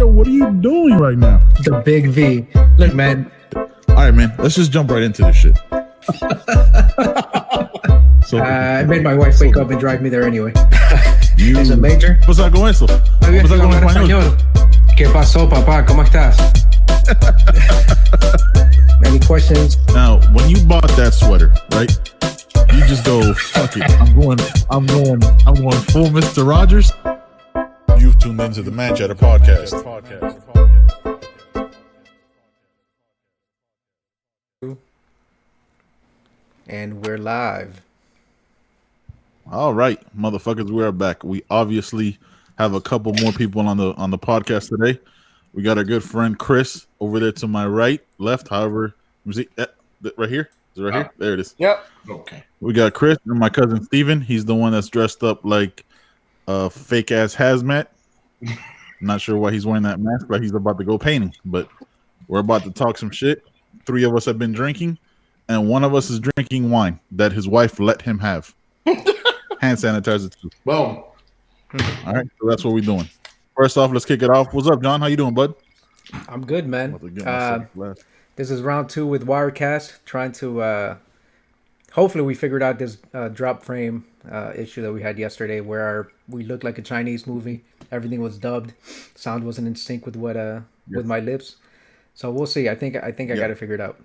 What are you doing right now? The big V. Look, man. All right, man. Let's just jump right into this shit. So, I made my wife wake up and drive me there anyway. you... Es a major. Pasar con eso. Pasar con español. ¿Qué pasó, papá? ¿Cómo estás? Any questions? Now, when you bought that sweater, right? You just go, fuck it. I'm going full Mr. Rogers. You've tuned into the Man Chatter podcast. And we're live. All right, motherfuckers, we are back. We obviously have a couple more people on the podcast today. We got our good friend Chris over there to my left. However, let me see, right here. Is it right here? There it is. Yep. Okay. We got Chris and my cousin Steven. He's the one that's dressed up like a fake ass hazmat. Not sure why he's wearing that mask, like he's about to go painting. But we're about to talk some shit. 3 of us have been drinking, and one of us is drinking wine that his wife let him have. Hand sanitizer too. Boom. All right, so that's what we're doing. First off, let's kick it off. What's up, John? How you doing, bud? I'm good, man. This is round 2 with Wirecast, trying to hopefully we figured out this drop frame issue that we had yesterday where we looked like a Chinese movie. Everything was dubbed. Sound wasn't in sync with what with my lips. So we'll see. I think I got it figured out.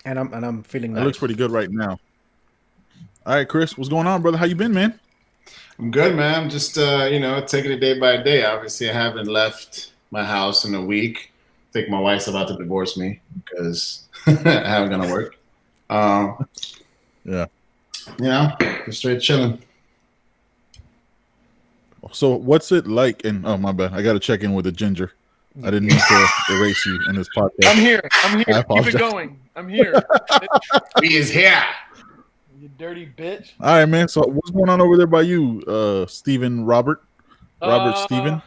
And I'm feeling nice. It looks pretty good right now. All right, Chris, what's going on, brother? How you been, man? I'm good, man. I'm just taking it day by day. Obviously, I haven't left my house in a week. I think my wife's about to divorce me because I haven't gonna work. Yeah. Just straight chilling. So what's it like? And oh my bad, I got to check in with the ginger. I didn't mean to erase you in this podcast. I'm here. Keep it going. I'm here. He is here. You dirty bitch. All right, man. So what's going on over there by you, Stephen Robert Stephen?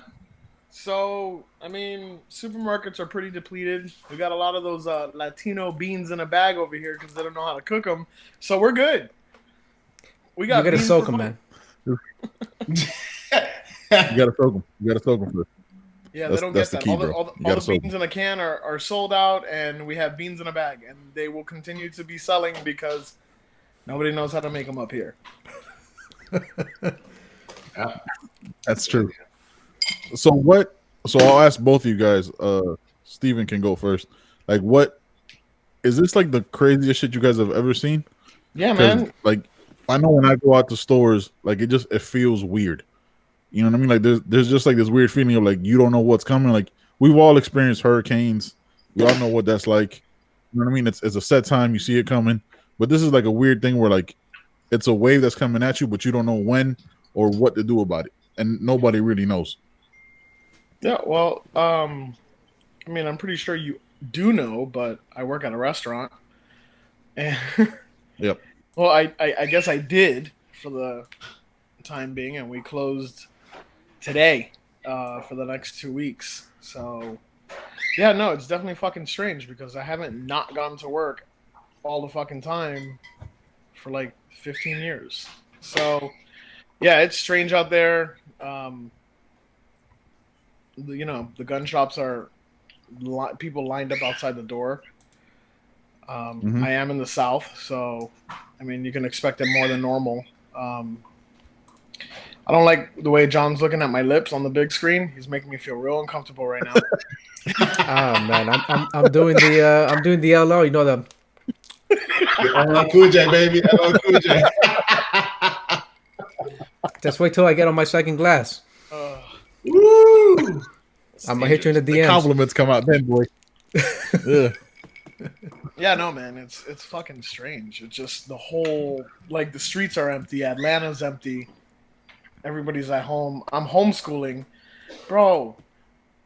So I mean, supermarkets are pretty depleted. We got a lot of those Latino beans in a bag over here because they don't know how to cook them. So we're good. We got. You gotta soak them, man. You gotta soak them first. Yeah, they don't get that. Key, all the beans in a can are sold out, and we have beans in a bag, and they will continue to be selling because nobody knows how to make them up here. That's true. So I'll ask both of you guys. Steven can go first. Like, what is this like the craziest shit you guys have ever seen? Yeah, man. Like, I know when I go out to stores, like it feels weird. You know what I mean? Like there's just like this weird feeling of like you don't know what's coming. Like we've all experienced hurricanes. We all know what that's like. You know what I mean? It's a set time, you see it coming. But this is like a weird thing where like it's a wave that's coming at you, but you don't know when or what to do about it. And nobody really knows. Yeah, well, I mean, I'm pretty sure you do know, but I work at a restaurant. And yep. Well, I guess I did for the time being, and we closed today for the next 2 weeks. So, yeah, no, it's definitely fucking strange because I haven't not gone to work all the fucking time for like 15 years. So, yeah, it's strange out there. The gun shops are people lined up outside the door. I am in the South, so I mean, you can expect it more than normal. I don't like the way John's looking at my lips on the big screen. He's making me feel real uncomfortable right now. Oh man, I'm doing the LO. You know the LL Cool J, baby. LL Cool J. Just wait till I get on my second glass. Woo! I'm gonna hit you in the DMs. The compliments come out then, boy. Yeah. Yeah, no, man, it's fucking strange. It's just the whole the streets are empty. Atlanta's empty. Everybody's at home. I'm homeschooling, bro.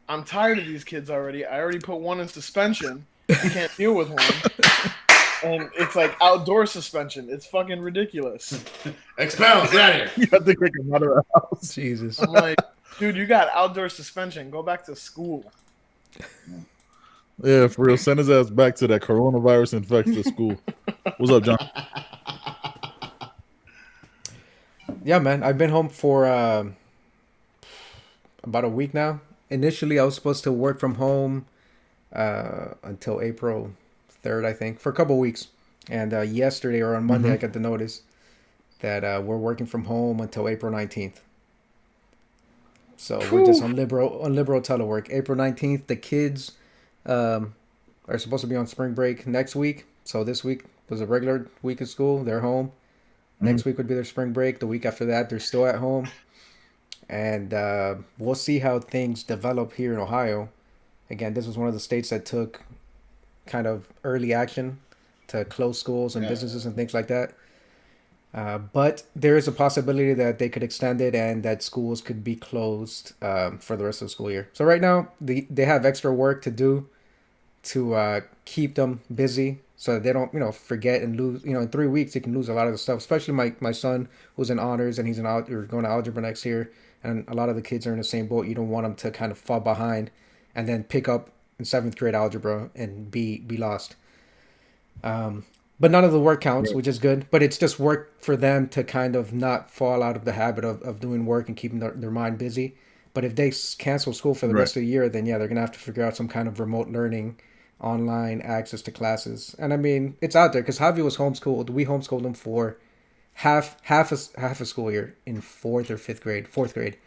I'm tired of these kids already. I already put one in suspension. I can't deal with one, and it's like outdoor suspension. It's fucking ridiculous. Expelled. Get out of here. You have to kick him out of the house. Jesus. I'm like, dude, you got outdoor suspension. Go back to school. Yeah, for real. Send his ass back to that coronavirus infected school. What's up, John? Yeah, man. I've been home for about a week now. initially I was supposed to work from home until April 3rd, I think, for a couple of weeks. And yesterday or on Monday, I got the notice that we're working from home until April 19th. So we're just on liberal telework. April 19th, the kids are supposed to be on spring break next week. So this week was a regular week of school. They're home. Next week would be their spring break. The week after that, they're still at home. And we'll see how things develop here in Ohio. Again, this was one of the states that took kind of early action to close schools and businesses and things like that. But there is a possibility that they could extend it and that schools could be closed for the rest of the school year. So right now, they have extra work to do to keep them busy so that they don't, forget and lose. In 3 weeks, they can lose a lot of the stuff, especially my son who's in honors and he's going to algebra next year. And a lot of the kids are in the same boat. You don't want them to kind of fall behind and then pick up in 7th grade algebra and be lost. But none of the work counts, which is good. But it's just work for them to kind of not fall out of the habit of doing work and keeping their mind busy. But if they cancel school for the rest of the year, then they're going to have to figure out some kind of remote learning, online access to classes. And I mean, it's out there because Javi was homeschooled. We homeschooled him for half a school year in 4th or 5th grade, 4th grade.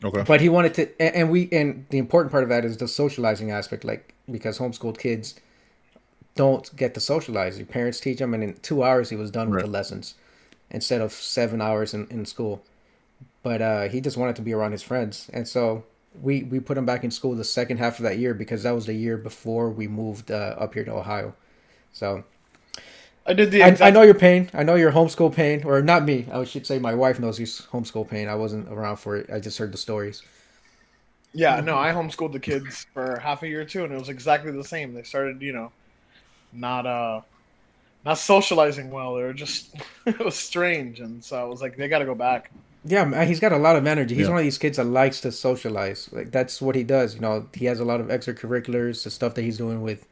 Okay. But he wanted to, and the important part of that is the socializing aspect, like because homeschooled kids don't get to socialize. Your parents teach them, and in 2 hours he was done with the lessons instead of 7 hours in school. But he just wanted to be around his friends, and so we put him back in school the second half of that year because that was the year before we moved up here to Ohio. So I did the I know your pain. I know your homeschool pain, or not me. I should say my wife knows your homeschool pain. I wasn't around for it. I just heard the stories. Yeah, no, I homeschooled the kids for half a year too, and it was exactly the same. They started, not socializing well. They were just it was strange, and so I was like, they got to go back. Yeah, he's got a lot of energy. He's one of these kids that likes to socialize. Like that's what he does. He has a lot of extracurriculars, the stuff that he's doing with,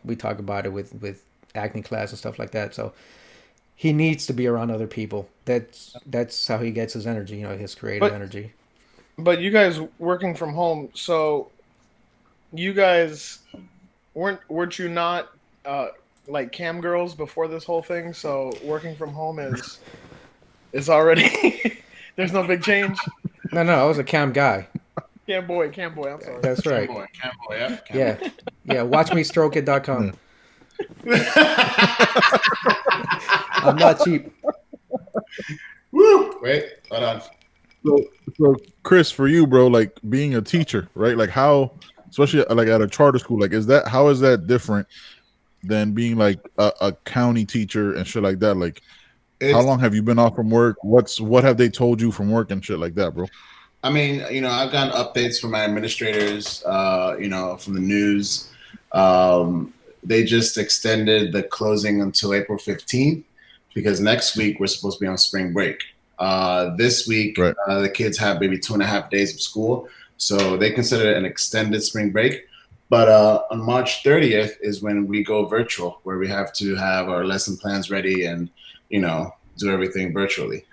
we talk about it with acting class and stuff like that. So he needs to be around other people. That's how he gets his energy. His creative energy. But you guys working from home, so you guys weren't you not like cam girls before this whole thing? So working from home is already there's no big change. No, I was a cam guy. Cam boy. I'm sorry. That's right. Cam boy, yeah. Watchmestrokeit.com. I'm not cheap. Woo! Wait, hold on. So Chris, for you, bro, like being a teacher, right? Like how, especially like at a charter school, like how is that different than being like a county teacher and shit like that? Like, how long have you been off from work? What have they told you from work and shit like that, bro? I mean, I've gotten updates from my administrators, from the news. They just extended the closing until April 15th because next week we're supposed to be on spring break. This week, the kids have maybe 2.5 days of school, so they consider it an extended spring break. But on March 30th is when we go virtual, where we have to have our lesson plans ready and, do everything virtually.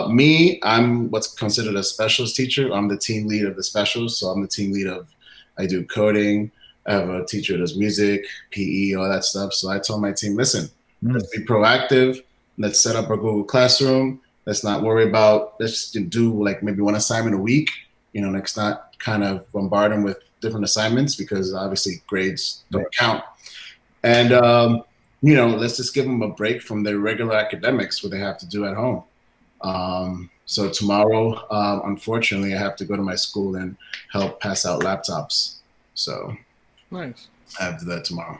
Me, I'm what's considered a specialist teacher. I'm the team lead of the specials. So I'm the team lead I do coding. I have a teacher that does music, PE, all that stuff. So I told my team, listen, let's be proactive. Let's set up our Google Classroom. Let's not worry about, let's do like maybe one assignment a week. Let's not kind of bombard them with different assignments because obviously grades don't count. And, let's just give them a break from their regular academics, what they have to do at home. So tomorrow, unfortunately, I have to go to my school and help pass out laptops. So nice. I have to do that tomorrow.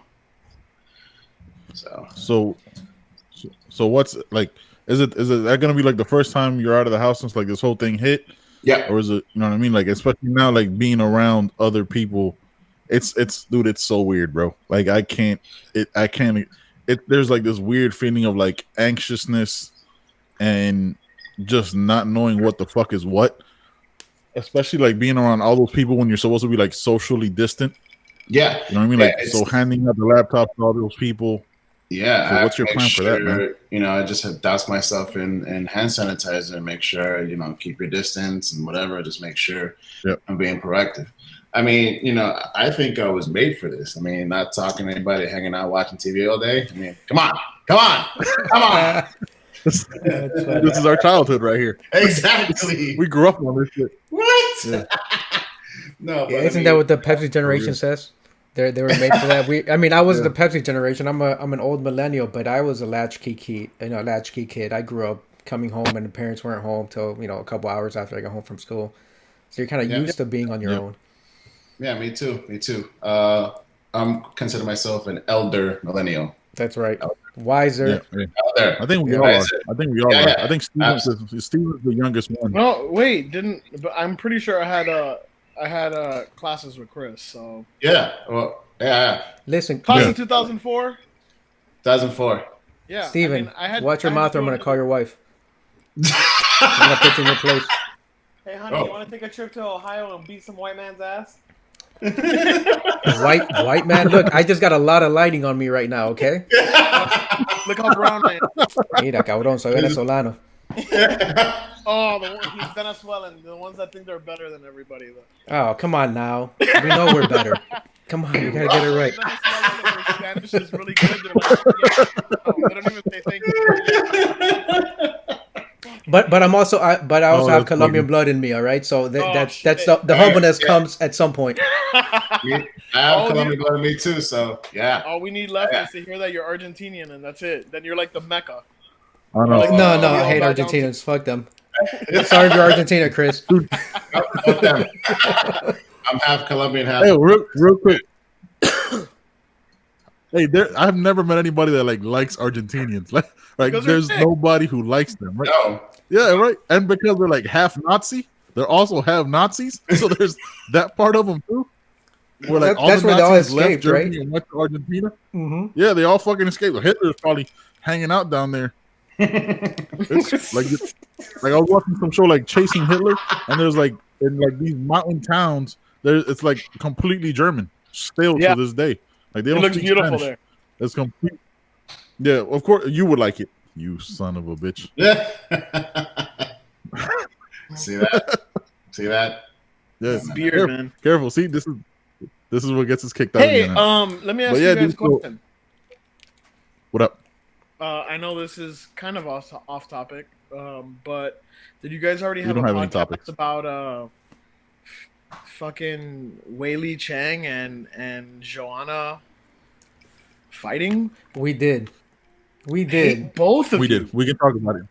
So what's like? Is it that gonna be like the first time you're out of the house since like this whole thing hit? Yeah. Or is it, you know what I mean? Like especially now, like being around other people, it's dude, it's so weird, bro. Like I can't. There's like this weird feeling of like anxiousness and just not knowing what the fuck is what. Especially like being around all those people when you're supposed to be like socially distant. Yeah. You know what I mean? Like so handing out the laptop to all those people. Yeah. So what's your plan for that, man? You know, I just have doused myself in hand sanitizer and make sure, you know, keep your distance and whatever. Just make sure I'm being proactive. I mean, you know, I think I was made for this. I mean, not talking to anybody, hanging out, watching TV all day. I mean, come on. This is our childhood right here. Exactly. We grew up on this shit. What? Yeah. No, but isn't that what the Pepsi generation says? They were made for that. I was the Pepsi generation. I'm an old millennial, but I was a latchkey kid. I grew up coming home and the parents weren't home till, you know, a couple hours after I got home from school. So you're kind of used to being on your own. Yeah, me too. I'm consider myself an elder millennial. That's right. Wiser. Yeah. Elder. I think we all are. I think Steven's the youngest one. No, wait, but I'm pretty sure I had classes with Chris. So yeah. Well, yeah. Listen, class in 2004. 2004. Yeah. Steven, watch your mouth or I'm gonna call your wife. I'm gonna put you in your place. Hey, honey, you want to take a trip to Ohio and beat some white man's ass? White man, look, I just got a lot of lighting on me right now, okay? Look how brown I am. Mira, cabrón, soy venezolano. Oh, he's Venezuelan. The ones that think they're better than everybody, though. Oh, come on now. We know we're better. Come on, you gotta get it right. Their Spanish is really good. They're like, they don't even say thank you. But I also have Colombian blood in me, all right? So that's the humbleness comes at some point. I have Colombian blood in me too, so yeah. All we need left is to hear that you're Argentinian, and that's it. Then you're like the Mecca. Oh, no. Like, no, I hate Argentinians. Fuck them. Sorry if you're Argentina, Chris. I'm half Colombian, half. Hey, real quick. Hey, I've never met anybody that likes Argentinians. Like there's nobody who likes them, right? No. Yeah, right. And because they're like half Nazi, they're also half Nazis. So there's that part of them too. Where like all that's the where Nazis they all escaped, left Germany right? and went to Argentina. Mm-hmm. Yeah, they all fucking escaped. Hitler's probably hanging out down there. It's like I was watching some show like Chasing Hitler, and there's like in like these mountain towns, it's like completely German still to this day. Like they don't looks speak beautiful Spanish. there. It's complete. Yeah, of course you would like it. You son of a bitch. Yeah. See that? Yeah. Beard, man. Careful. See, this is what gets us kicked out. Hey, let me ask you guys a question. What up? I know this is kind of off topic, but did you guys already have don't a have any podcast topics. about fucking Wei Chang and Joanna fighting? We did. Both of We you. did. We can talk about it.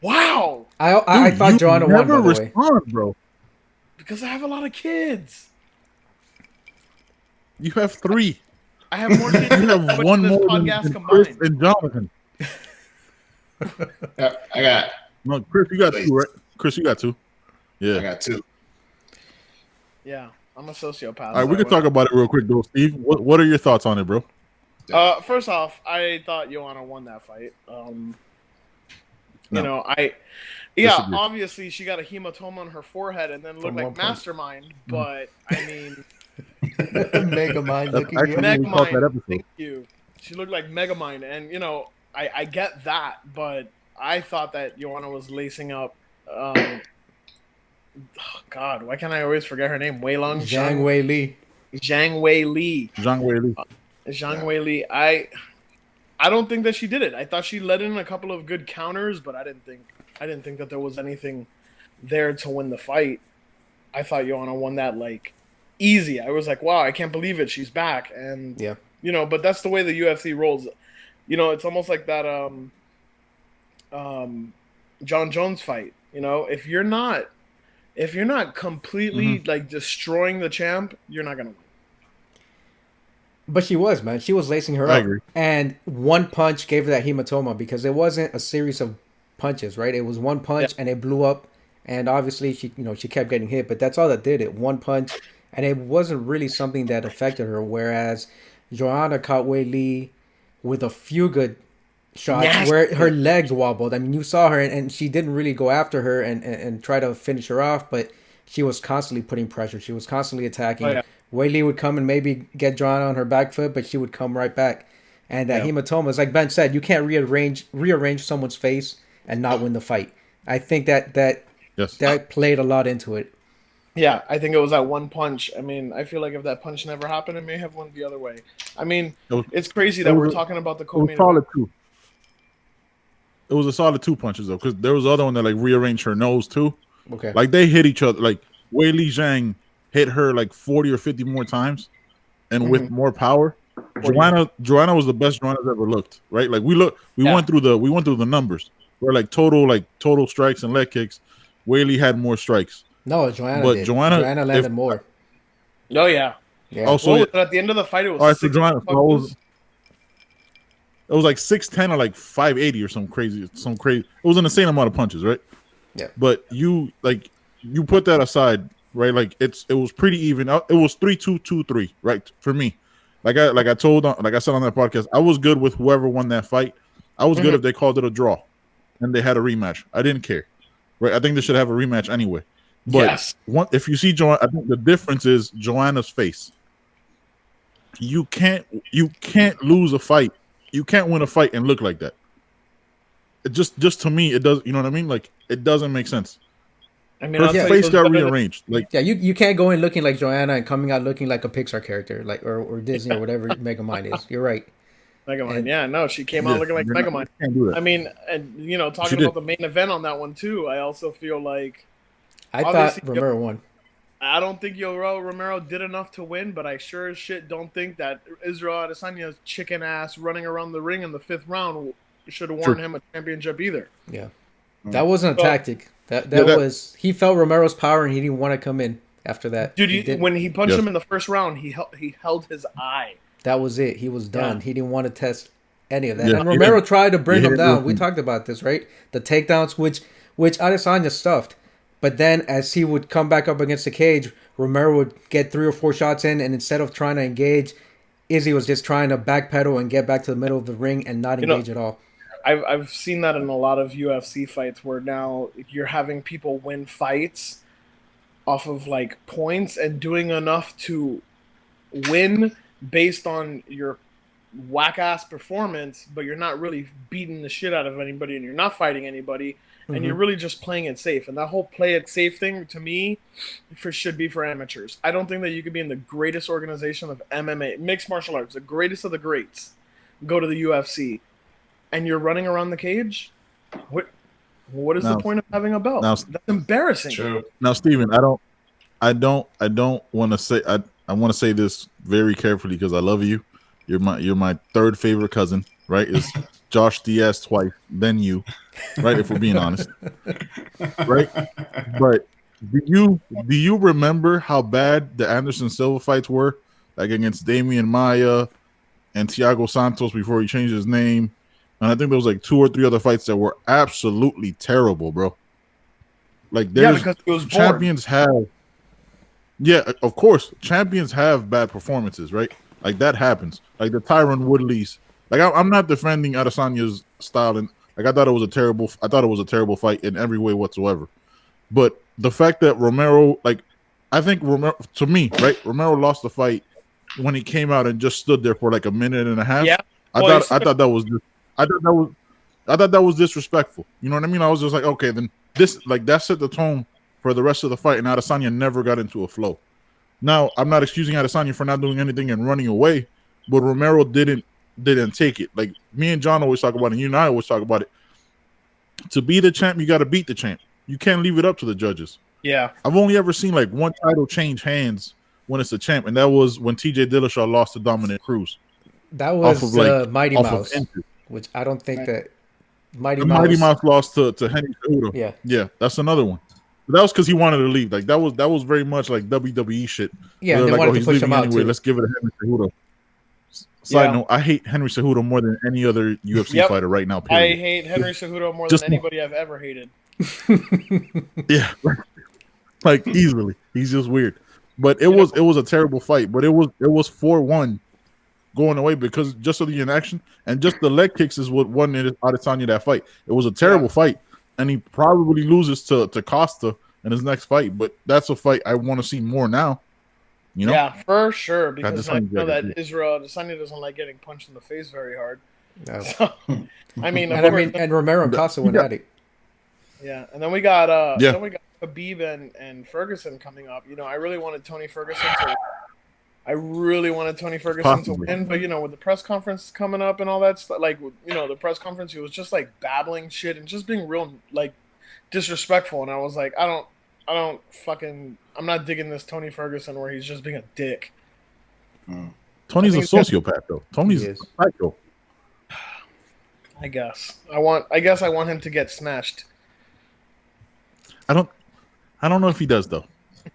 Wow. I thought Joanna won, by the way. Respond, bro. Because I have a lot of kids. You have 3. I have more kids. You have one more than Chris and Jonathan. I got. No, Chris, you got 2, right? Chris, you got 2. Yeah, I got 2. Yeah, I'm a sociopath. All right, we can talk about it real quick, though. Steve, what are your thoughts on it, bro? First off, I thought Joanna won that fight. Disagree. Obviously she got a hematoma on her forehead and then looked like Mastermind, but I mean, Megamind looking good. Megamind, thank you. She looked like Megamind, and I get that, but I thought that Joanna was lacing up. Oh God, why can't I always forget her name? Zhang Wei Li. Zhang Wei Li. Zhang Wei Li. I don't think that she did it. I thought she let in a couple of good counters, but I didn't think that there was anything there to win the fight. I thought Joanna won that like easy. I was like, wow, I can't believe it. She's back. And but that's the way the UFC rolls. It's almost like that John Jones fight. If you're not completely like destroying the champ, you're not gonna win. But she was, man. She was lacing her up. Agree. And one punch gave her that hematoma because it wasn't a series of punches, right? It was one punch and it blew up. And obviously she kept getting hit, but that's all that did it. One punch, and it wasn't really something that affected her. Whereas Joanna caught Wei Li with a few good shots where her legs wobbled. I mean, you saw her, and she didn't really go after her and try to finish her off, but she was constantly putting pressure. She was constantly attacking. Wei Li would come and maybe get Joanna on her back foot, but she would come right back. And that hematomas, like Ben said, you can't rearrange someone's face and not win the fight. I think that played a lot into it. Yeah, I think it was that one punch. I mean, I feel like if that punch never happened, it may have went the other way. I mean, it's crazy that we're talking about the co-main event. It was a solid 2 punches though, because there was the other one that like rearranged her nose too. Okay, like they hit each other. Like Wei Li Zhang hit her like 40 or 50 more times, and with more power. Joanna was the best Joanna's ever looked. Right? Like we went through the numbers. Where like total strikes and leg kicks, Wei Li had more strikes. No, Joanna landed more. Oh yeah. Also, at the end of the fight, it was. All right, so Joanna, it was like 6'10" or like 5'80" or some crazy. It was an insane amount of punches, right? Yeah. But you put that aside, right? Like it was pretty even. It was 3-2, 2-3, right? For me, like I said on that podcast, I was good with whoever won that fight. I was good if they called it a draw, and they had a rematch. I didn't care, right? I think they should have a rematch anyway. But if you see Joanna, I think the difference is Joanna's face. You can't lose a fight. You can't win a fight and look like that. It just to me, it does. You know what I mean? Like it doesn't make sense. I mean, her face got rearranged. You can't go in looking like Joanna and coming out looking like a Pixar character, like or Disney or whatever Megamind is. You're right. Megamind, she came out looking like Megamind. I mean, and talking about the main event on that one too, I also feel like I thought Romero won. I don't think Romero did enough to win, but I sure as shit don't think that Israel Adesanya's chicken ass running around the ring in the 5th round should have won him a championship either. Yeah, that wasn't a tactic. That was he felt Romero's power and he didn't want to come in after that. Dude, when he punched him in the 1st round, he held his eye. That was it. He was done. He didn't want to test any of that. And Romero tried to bring him down. We talked about this, right? The takedowns, which Adesanya stuffed. But then as he would come back up against the cage, Romero would get 3 or 4 shots in, and instead of trying to engage, Izzy was just trying to backpedal and get back to the middle of the ring and not engage at all. I've seen that in a lot of UFC fights where now you're having people win fights off of like points and doing enough to win based on your whack-ass performance, but you're not really beating the shit out of anybody and you're not fighting anybody. And you're really just playing it safe. And that whole play it safe thing, to me, should be for amateurs. I don't think that you could be in the greatest organization of MMA, mixed martial arts, the greatest of the greats, go to the UFC, and you're running around the cage? What is the point of having a belt? That's embarrassing. True. Now, Steven, I don't want to say, I want to say this very carefully because I love you. You're my 3rd favorite cousin, right? It's Josh Diaz twice, then you, right? If we're being honest, right? But do you remember how bad the Anderson Silva fights were, like against Damian Maia and Thiago Santos before he changed his name? And I think there was like 2 or 3 other fights that were absolutely terrible, bro. Like because it was champions have, of course, champions have bad performances, right? Like that happens. Like the Tyron Woodley's. Like I'm not defending Adesanya's style, and like I thought it was a terrible fight in every way whatsoever. But the fact that Romero, I think Romero, to me, right? Romero lost the fight when he came out and just stood there for like a minute and a half. Yeah, I thought that was disrespectful. You know what I mean? I was just like, okay, then that set the tone for the rest of the fight, and Adesanya never got into a flow. Now, I'm not excusing Adesanya for not doing anything and running away, but Romero didn't take it. Like me and John always talk about it, and you and I always talk about it. To be the champ, you got to beat the champ. You can't leave it up to the judges. Yeah. I've only ever seen like one title change hands when it's a champ, and that was when TJ Dillashaw lost to Dominic Cruz. That was Mighty Mouse, which I don't think that Mighty Mouse lost to Henry Cejudo. Yeah, that's another one. But that was because he wanted to leave. Like that was very much like WWE shit. Yeah, they wanted to push him out anyway. Let's give it to Henry Cejudo. Side note: I hate Henry Cejudo more than any other UFC fighter right now. Period. I hate Henry Cejudo more than anybody I've ever hated. Yeah, like easily. He's just weird. But it was a terrible fight. But it was 4-1 going away because just of the inaction and just the leg kicks is what won Adesanya that fight. It was a terrible fight, and he probably loses to Costa in his next fight. But that's a fight I want to see more now. You know? Yeah, for sure. Got Because this I funny know jacket, that too. Israel Adesanya doesn't like getting punched in the face very hard. No. So, I mean, of And I course, mean, and Romero and Costa went at it. yeah. And then we got Yeah. then we got Khabib and Ferguson coming up. You know, I really wanted Tony Ferguson to Possibly. win, but you know, with the press conference coming up and all that stuff, like you know, the press conference, he was just like babbling shit and just being real like disrespectful, and I was like, I'm not digging this Tony Ferguson where he's just being a dick. Tony's a think it's sociopath, though. Tony's He a is. psycho. I guess I want him to get smashed. I don't know if he does, though.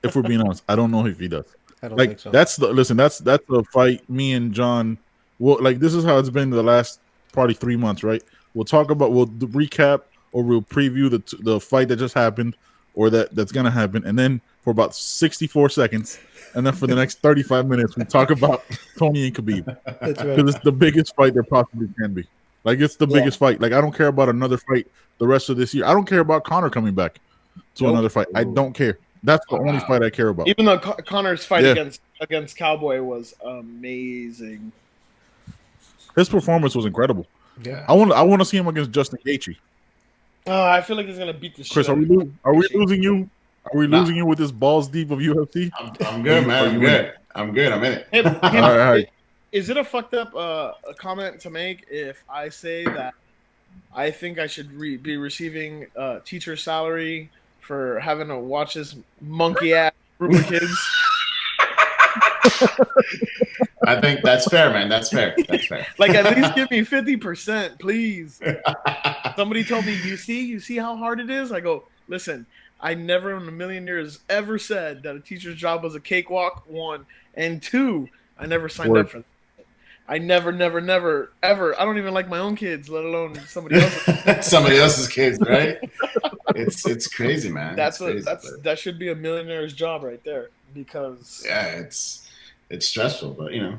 If we're being honest, I don't know if he does. I don't Like think so. that's the fight me and John. Well, like this is how it's been the last probably 3 months, right? We'll recap or we'll preview the fight that just happened or that's gonna happen, and then for about 64 seconds, and then for the next 35 minutes, we talk about Tony and Khabib That's right. because it's the biggest fight there possibly can be. Like it's the biggest fight. Like I don't care about another fight the rest of this year. I don't care about Conor coming back to another fight. I don't care. That's the only fight I care about. Even though Connor's fight against Cowboy was amazing. His performance was incredible. Yeah. I want to see him against Justin Gaethje. Oh, I feel like he's gonna beat the shit. Chris, are we losing you? Are we losing you with this balls deep of UFC? I'm good, man. I'm good. I'm in it. Hey, All right. Is it a fucked up a comment to make if I say that I think I should be receiving teacher salary for having to watch this monkey ass group of kids? I think that's fair, man. That's fair. Like at least give me 50%, please. Somebody told me, you see how hard it is? I go, listen, I never in a million years ever said that a teacher's job was a cakewalk, 1, and 2, I never signed up for that. I never, ever. I don't even like my own kids, let alone somebody else's. Somebody else's kids, right? It's crazy, man. That should be a millionaire's job right there because it's stressful, but you know,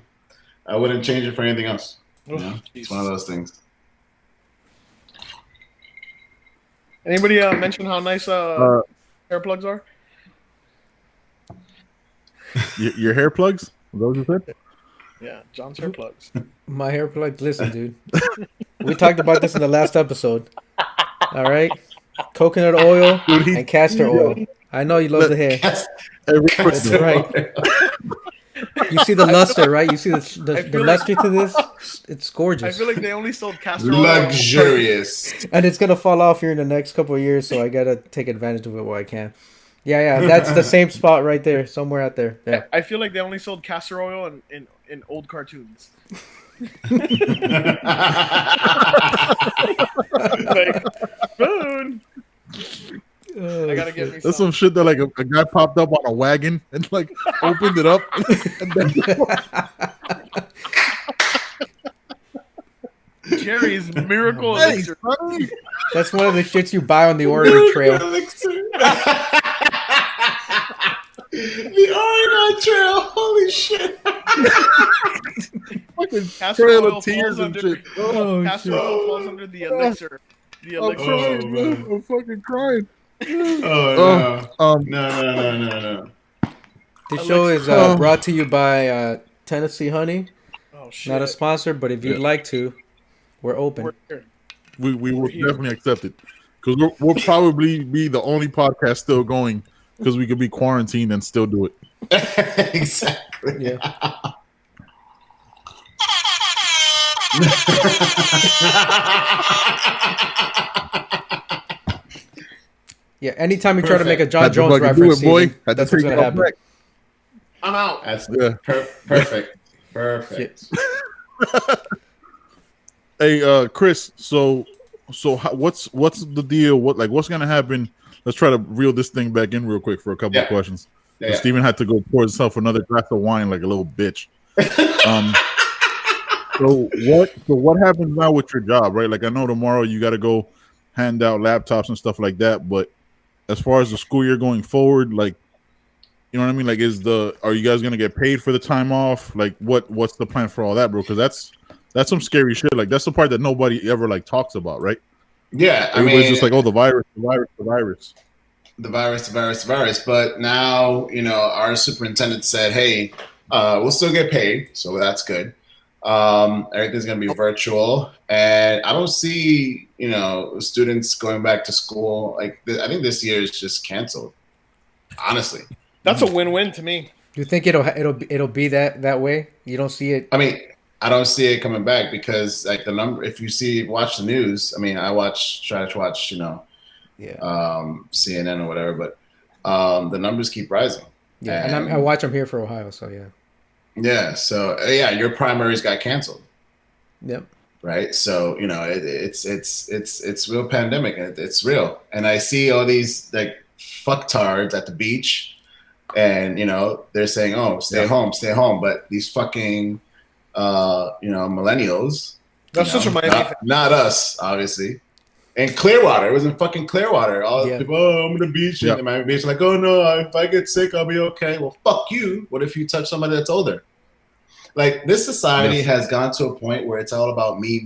I wouldn't change it for anything else. You know? It's one of those things. Anybody mention how nice hair plugs are? Your hair plugs? Is that what you said? Yeah, John's hair plugs. My hair plug. Listen, dude. We talked about this in the last episode. All right, coconut oil and castor oil. I know you love the hair. That's right. You see the luster, right? You see the luster to this? It's gorgeous. I feel like they only sold castor oil. Luxurious. And it's gonna fall off here in the next couple of years, so I gotta take advantage of it while I can. Yeah, that's the same spot right there, somewhere out there. Yeah. I feel like they only sold castor oil in old cartoons. Like, food. I gotta get me That's some shit that like a guy popped up on a wagon and like opened it up. And then Jerry's Miracle Elixir. That's one of the shits you buy on the Oregon Trail. The Oregon Trail, holy shit! Castor Trail oil of tears falls and under, shit. castor oil falls under the elixir. The I'm elixir. crying, man. man. I'm fucking crying. No. This show is brought to you by Tennessee Honey. Oh shit! Not a sponsor, but if you'd like to, we're open. We're here. We will definitely accept it because we'll probably be the only podcast still going because we could be quarantined and still do it. Exactly. Yeah. Yeah. Anytime you try to make a John Jones reference, boy. that's what's gonna happen. I'm out. That's Yeah. Perfect. Hey, Chris. So what's the deal? What's gonna happen? Let's try to reel this thing back in real quick for a couple of questions. Yeah. Steven had to go pour himself another glass of wine like a little bitch. So what happens now with your job, right? Like I know tomorrow you got to go hand out laptops and stuff like that, but as far as the school year going forward, like you know what I mean? Like are you guys gonna get paid for the time off? Like what's the plan for all that, bro? Because that's some scary shit. Like that's the part that nobody ever like talks about, right? Yeah, Everybody's just like, oh, the virus. the virus. But now, our superintendent said, hey, we'll still get paid. So that's good. Everything's going to be virtual. And I don't see, students going back to school. Like, I think this year is just canceled. Honestly. That's a win-win to me. Do you think it'll be that way? You don't see it? I mean, I don't see it coming back because like the number, if you watch the news, I mean, try to watch, CNN or whatever, but the numbers keep rising. Yeah, and I watch them here for Ohio, so yeah. Yeah, so your primaries got canceled. Yep. Right, so it's real pandemic, and it's real, and I see all these like fucktards at the beach, and they're saying, "Oh, stay home," but these fucking millennials. That's such a Miami. Not us, obviously. And Clearwater, it was in fucking Clearwater. All the people, I'm on the beach, and Miami Beach, like, oh no, if I get sick, I'll be okay. Well, fuck you. What if you touch somebody that's older? Like, this society has gone to a point where it's all about me,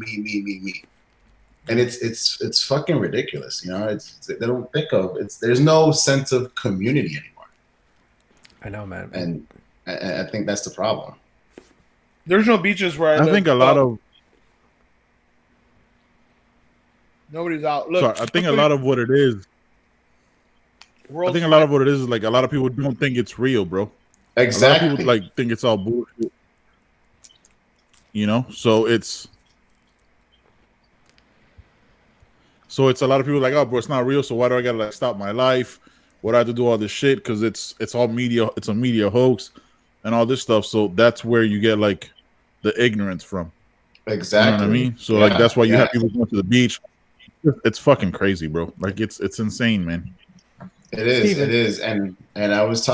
and it's fucking ridiculous. They don't think of there's no sense of community anymore. I know, man. And I think that's the problem. There's no beaches where I think a lot of nobody's out. Look, I think a lot of what it is. I think a lot of what it is like a lot of people don't think it's real, bro. Exactly. A lot of people think it's all bullshit. So it's a lot of people like, oh, bro, it's not real. So why do I gotta stop my life? What do I have to do all this shit? Because it's all media. It's a media hoax and all this stuff. So that's where you get like the ignorance from. Exactly. You know what I mean? So like that's why you have people going to the beach. It's fucking crazy, bro. Like it's insane, man. It is, and I was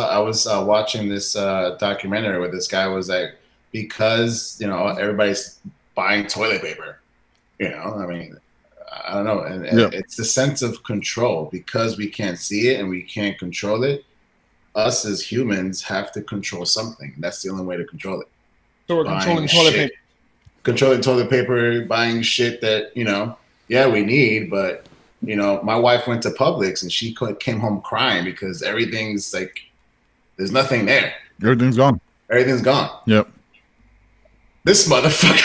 watching this documentary where this guy was like, because everybody's buying toilet paper, I mean, I don't know, and it's the sense of control because we can't see it and we can't control it. Us as humans have to control something. That's the only way to control it. So we're controlling toilet paper. Controlling toilet paper, buying shit that we need, but my wife went to Publix and she came home crying because everything's like, there's nothing there. Everything's gone. Everything's gone. Yep. This motherfucker.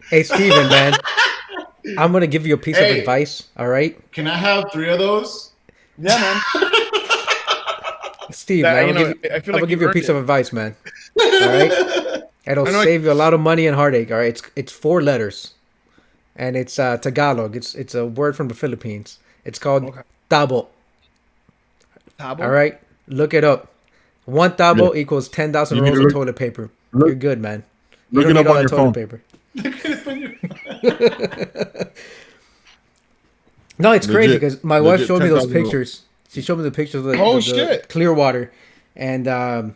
Hey, Steven, man. I'm going to give you a piece of advice, all right? Can I have 3 of those? Yeah, man. Steve, I'm going to give you a piece of advice, man. All right? It'll save you a lot of money and heartache, all right? It's 4 letters, and it's Tagalog. It's a word from the Philippines. It's called tabo. Tabo? All right? Look it up. 1 tabo equals 10,000 rolls of toilet paper. You're good, man. You don't need all that toilet paper. No, it's crazy because my wife showed me those pictures. She showed me the pictures of the Clearwater, and I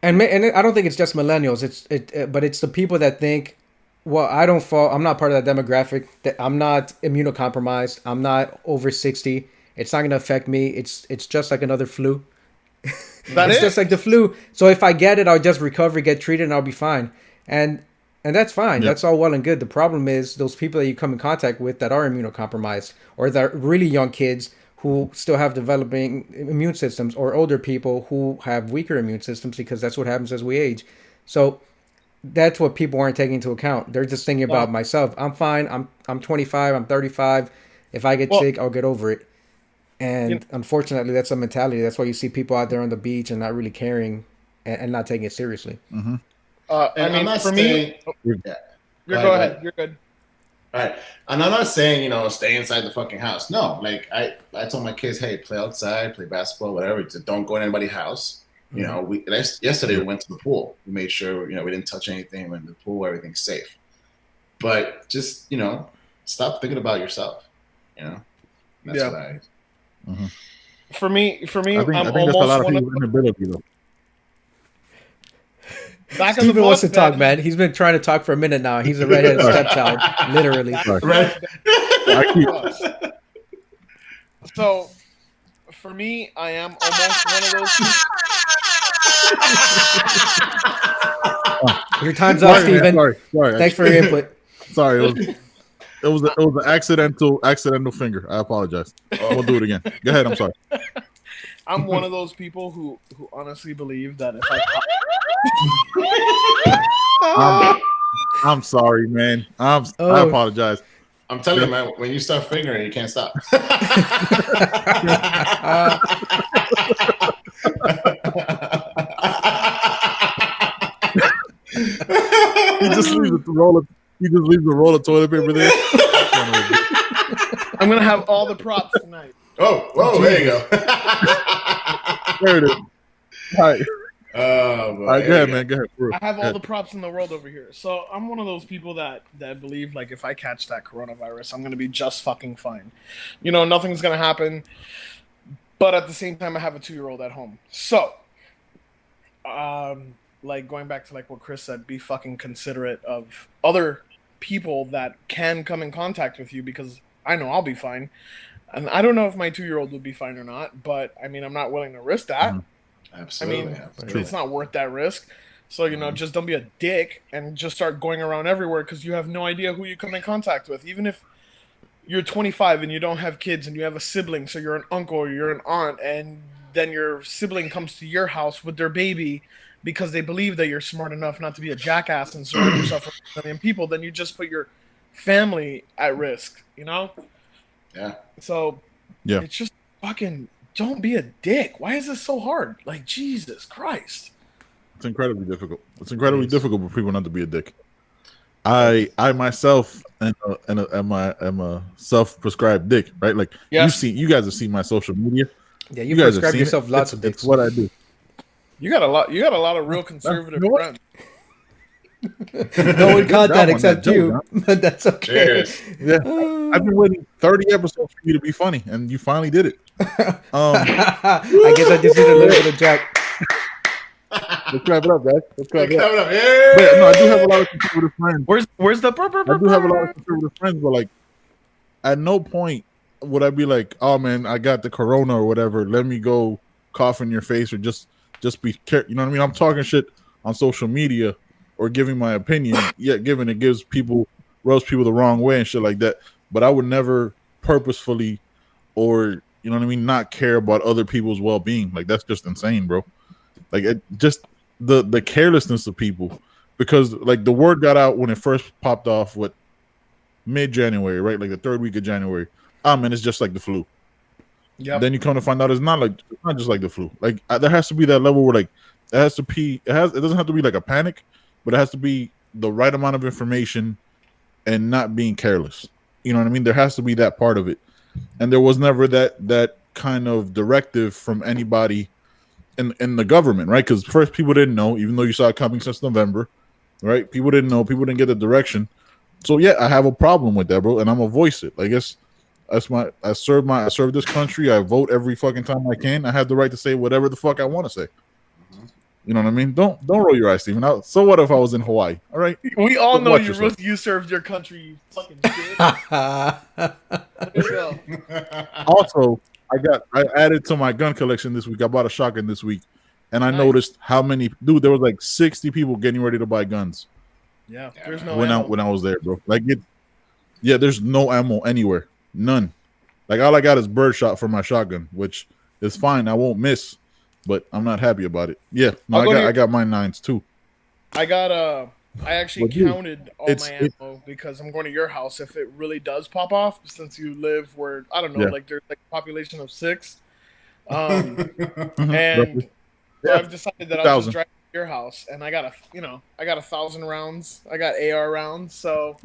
don't think it's just millennials. But it's the people that think, well, I'm not part of that demographic. I'm not immunocompromised. I'm not over 60. It's not going to affect me. It's just like another flu. It's just like the flu. So if I get it, I'll just recover, get treated, and I'll be fine. And that's fine. Yep. That's all well and good. The problem is those people that you come in contact with that are immunocompromised, or that are really young kids who still have developing immune systems, or older people who have weaker immune systems, because that's what happens as we age. So that's what people aren't taking into account. They're just thinking about myself. I'm fine. I'm 25. I'm 35. If I get sick, I'll get over it. And unfortunately, that's a mentality. That's why you see people out there on the beach and not really caring and not taking it seriously. Mm-hmm. For me, go ahead. You're good. All right. And I'm not saying, stay inside the fucking house. No, like I told my kids, hey, play outside, play basketball, whatever. Just don't go in anybody's house. Mm-hmm. Yesterday we went to the pool. We made sure, we didn't touch anything. We went to the pool, everything's safe. But just, stop thinking about yourself. That's what I... Mm-hmm. For me, I think that's a lot of people's inability, though. Steven wants to talk, man. He's been trying to talk for a minute now. He's a redheaded stepchild, literally. Right. So, for me, I am almost one of those people. Your time's up, Steven. Sorry. Thanks for your input. Sorry, it was an accidental finger. I apologize. We'll do it again. Go ahead. I'm sorry. I'm one of those people who honestly believe that if I'm sorry, man. I apologize. I'm telling you, man, when you start fingering, you can't stop. He just leaves the roll of toilet paper there. I'm gonna have all the props tonight. Oh, whoa, there you go. There it is. All right. All right, go ahead, man. Go ahead. I have all the props in the world over here. So I'm one of those people that believe, like, if I catch that coronavirus, I'm going to be just fucking fine. You know, nothing's going to happen. But at the same time, I have a 2-year-old at home. So, like, going back to, like, what Chris said, be fucking considerate of other people that can come in contact with you, because I know I'll be fine. And I don't know if my 2-year-old would be fine or not, but, I mean, I'm not willing to risk that. Mm-hmm. Absolutely. I mean, it's not worth that risk. So, you know, just don't be a dick and just start going around everywhere, because you have no idea who you come in contact with. Even if you're 25 and you don't have kids and you have a sibling, so you're an uncle or you're an aunt, and then your sibling comes to your house with their baby because they believe that you're smart enough not to be a jackass and surround yourself with a million people, then you just put your family at risk, you know? Yeah. So, it's just fucking... Don't be a dick. Why is this so hard? Like, Jesus Christ. It's incredibly difficult. It's incredibly difficult for people not to be a dick. I myself am a self-prescribed dick, right? Like, you guys have seen my social media. Yeah, you guys prescribe yourself lots of dicks. It's what I do. You got a lot of real conservative friends. No one caught that except you, but that's okay. Yeah, I've been waiting 30 episodes for you to be funny, and you finally did it. I guess I just need a little bit of Jack. Let's clap it up, guys. Let's clap it up. Yeah. But no, I do have a lot of conservative friends. Where's the? I do have a lot of conservative friends, but like, at no point would I be like, "Oh man, I got the corona or whatever. Let me go cough in your face or just be careful." You know what I mean? I'm talking shit on social media or giving my opinion, yet given it rubs people the wrong way and shit like that. But I would never purposefully or, you know what I mean, not care about other people's well-being. Like, that's just insane, bro. Like, it just the carelessness of people, because like the word got out when it first popped off with mid-January, right? Like the third week of January. Man, it's just like the flu. Yeah. Then you come to find out it's not just like the flu. Like, there has to be that level where like it doesn't have to be like a panic, but it has to be the right amount of information and not being careless. You know what I mean? There has to be that part of it. And there was never that kind of directive from anybody in the government, right? Because first, people didn't know, even though you saw it coming since November, right? People didn't know. People didn't get the direction. So yeah, I have a problem with that, bro, and I'm gonna voice it. I guess I serve this country. I vote every fucking time I can. I have the right to say whatever the fuck I want to say. You know what I mean? Don't roll your eyes, Steven. So what if I was in Hawaii? All right. We all know you served your country, you fucking shit. Also, I added to my gun collection this week. I bought a shotgun this week, and I noticed how many. Dude, there was like 60 people getting ready to buy guns. Yeah, there's no when ammo. when I was there, bro. Like there's no ammo anywhere, none. Like, all I got is birdshot for my shotgun, which is fine. I won't miss. But I'm not happy about it. Yeah, no, I got my 9s too. I actually counted all my ammo because I'm going to your house if it really does pop off, since you live where, I don't know, like there's like a population of 6. And so I've decided that I'll just drive to your house, and I got 1,000 rounds. I got AR rounds, so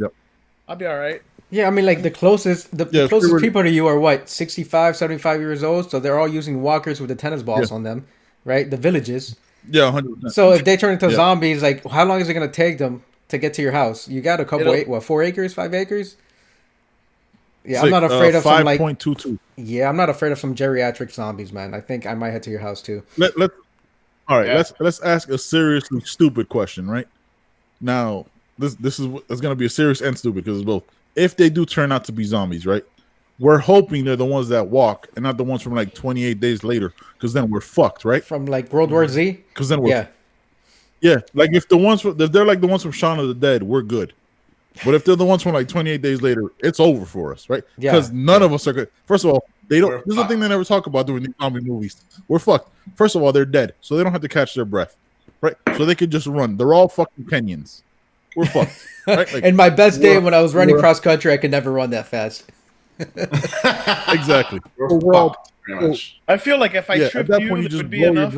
I'll be all right. Yeah, I mean, like the closest people to you are what, 65, 75 years old, so they're all using walkers with the tennis balls on them, right? The villages. Yeah, 100%. So if they turn into zombies, like, how long is it going to take them to get to your house? You got a couple, 4 acres, 5 acres? Yeah, I'm not afraid of some, like... 5.22. Yeah, I'm not afraid of some geriatric zombies, man. I think I might head to your house, too. Let's ask a seriously stupid question, right? Now, this is going to be a serious and stupid, because it's both. If they do turn out to be zombies, right? We're hoping they're the ones that walk and not the ones from like 28 days later, because then we're fucked, right? From like World War Z? Because then we're like if they're like the ones from Shaun of the Dead, we're good. But if they're the ones from like 28 days later, it's over for us, right? Yeah. Because none of us are good. First of all, they don't. This is the thing they never talk about doing these zombie movies. We're fucked. First of all, they're dead, so they don't have to catch their breath, right? So they could just run. They're all fucking Kenyans. We're fucked. Right? Like, and my best day when I was running cross country, I could never run that fast. Exactly. We're fucked, pretty much. I feel like if I tripped you, point, it would be enough.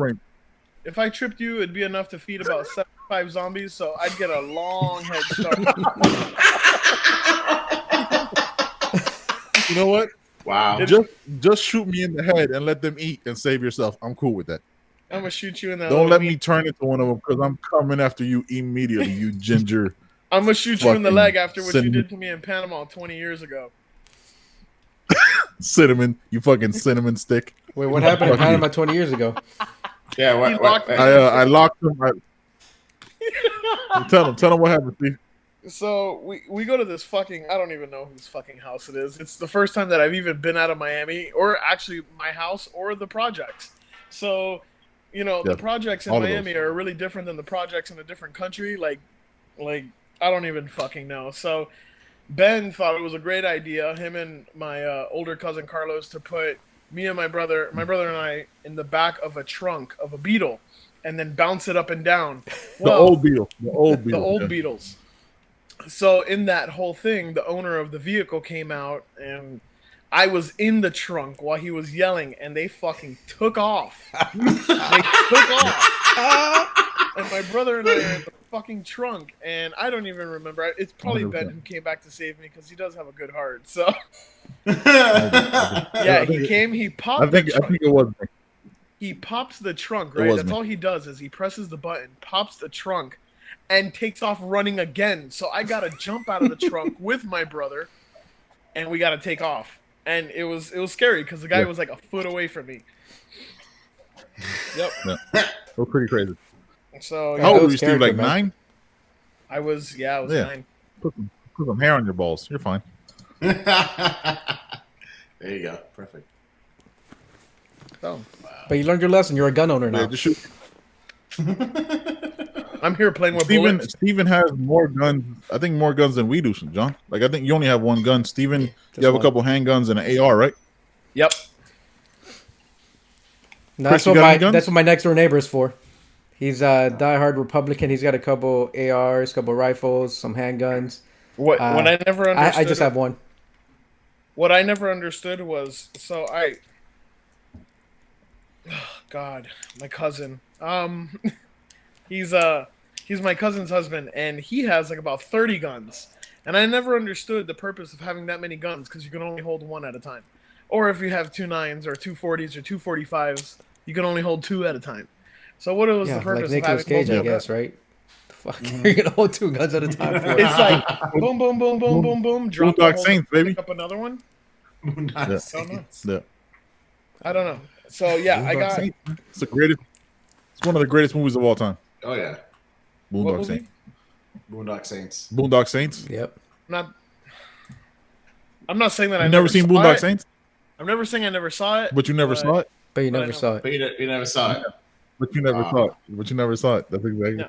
If I tripped you, it'd be enough to feed about 75 zombies, so I'd get a long head start. You know what? Wow. Just shoot me in the head and let them eat and save yourself. I'm cool with that. I'm gonna shoot you in the. Don't let me turn into one of them because I'm coming after you immediately. You ginger. I'm gonna shoot you in the leg after what you did to me in Panama 20 years ago. Cinnamon, you fucking cinnamon stick. Wait, what happened in Panama 20 years ago? Yeah, I locked him. Tell him what happened, Steve. So we go to this fucking, I don't even know whose fucking house it is. It's the first time that I've even been out of Miami, or actually my house or the projects. So, you know, the projects in Miami are really different than the projects in a different country. Like I don't even fucking know. So Ben thought it was a great idea, him and my older cousin Carlos, to put me and my brother and I in the back of a trunk of a Beetle and then bounce it up and down. Well, the old Beetles. So in that whole thing, the owner of the vehicle came out, and I was in the trunk while he was yelling, and they fucking took off. And my brother and I are in the fucking trunk, and I don't even remember. It's probably 100%. Ben who came back to save me because he does have a good heart. So yeah, he came. He popped. I think it was. He pops the trunk, right? That's all he does is he presses the button, pops the trunk, and takes off running again. So I gotta jump out of the trunk with my brother, and we gotta take off. And it was scary because the guy was like a foot away from me. Yep. Yeah. We're pretty crazy. So how old were you, Steve? Like 9? I was 9. Put some hair on your balls. You're fine. There you go. Perfect. So, but you learned your lesson. You're a gun owner now. Yeah, just shoot. I'm here playing with bullets. Steven has more guns. I think more guns than we do, John. Like I think you only have one gun. Steven, you have a couple handguns and an AR, right? Yep. No, that's what my next door neighbor is for. He's a diehard Republican. He's got a couple ARs, couple rifles, some handguns. What I never understood. I just have one. What I never understood was God, my cousin. He's my cousin's husband, and he has like about 30 guns. And I never understood the purpose of having that many guns because you can only hold one at a time. Or if you have 2 9s or 2 40s or 2 45s, you can only hold 2 at a time. So what was the purpose like of having Cage, I guess, right? The fuck, you're gonna hold 2 guns at a time. It's like boom, boom, boom, boom, boom, boom. Drop Boondock Saints, baby. Pick up another one. Yeah. I don't know. So yeah, Boondock I got. Saints. It's the greatest. It's one of the greatest movies of all time. Oh yeah. Boondock Saints. Boondock Saints. Boondock Saints. Yep. I'm not saying that I've never seen Boondock Saints. I'm never saying I never saw it. But you never saw it. But you never saw it. But you never saw it. But you never saw it. But you never saw it. That's exactly. Yeah.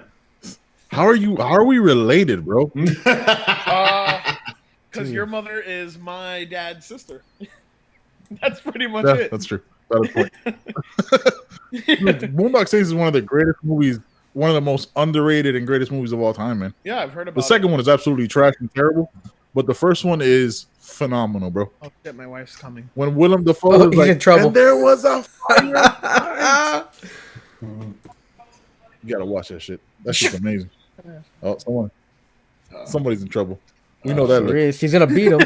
How are we related, bro? Because your mother is my dad's sister. That's pretty much it. That's true. That is point. Boondock Saints is one of the greatest movies, one of the most underrated and greatest movies of all time, man. Yeah, I've heard about it. The second one is absolutely trash and terrible, but the first one is phenomenal, bro. Oh shit, my wife's coming. When Willem Dafoe was he's in trouble. And there was a fire. You gotta watch that shit. That shit's amazing. Oh, somebody's in trouble. We know that. She's gonna beat him.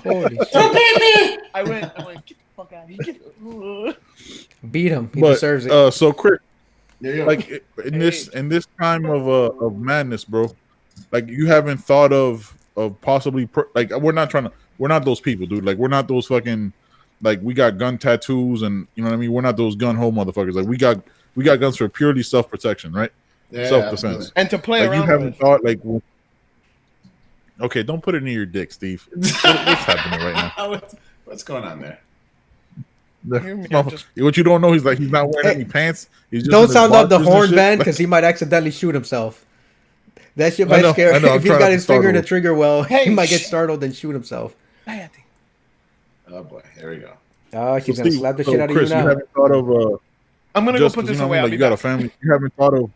Holy shit. Don't beat me! I went, get the fuck out of here. Beat him. He deserves it. So Chris, like in this time of madness, bro, like you haven't thought of possibly like we're not those people, dude. Like we're not those fucking like we got gun tattoos and you know what I mean. We're not those gun ho motherfuckers. Like we got guns for purely self protection, right? Yeah, self defense. And to play like around. You haven't thought like. Okay, don't put it near your dick, Steve. What's happening right now? What's going on there? What you don't know, he's not wearing any pants. He's just don't sound up the horn, Ben, because he might accidentally shoot himself. That shit might scare him. If he's got his finger to trigger well, Hey, he might get startled and shoot himself. Oh boy, here we go. Oh, she's gonna slap the shit out of Chris, you now. You haven't thought of I'm gonna go put this away. Like you got a family. You haven't thought of.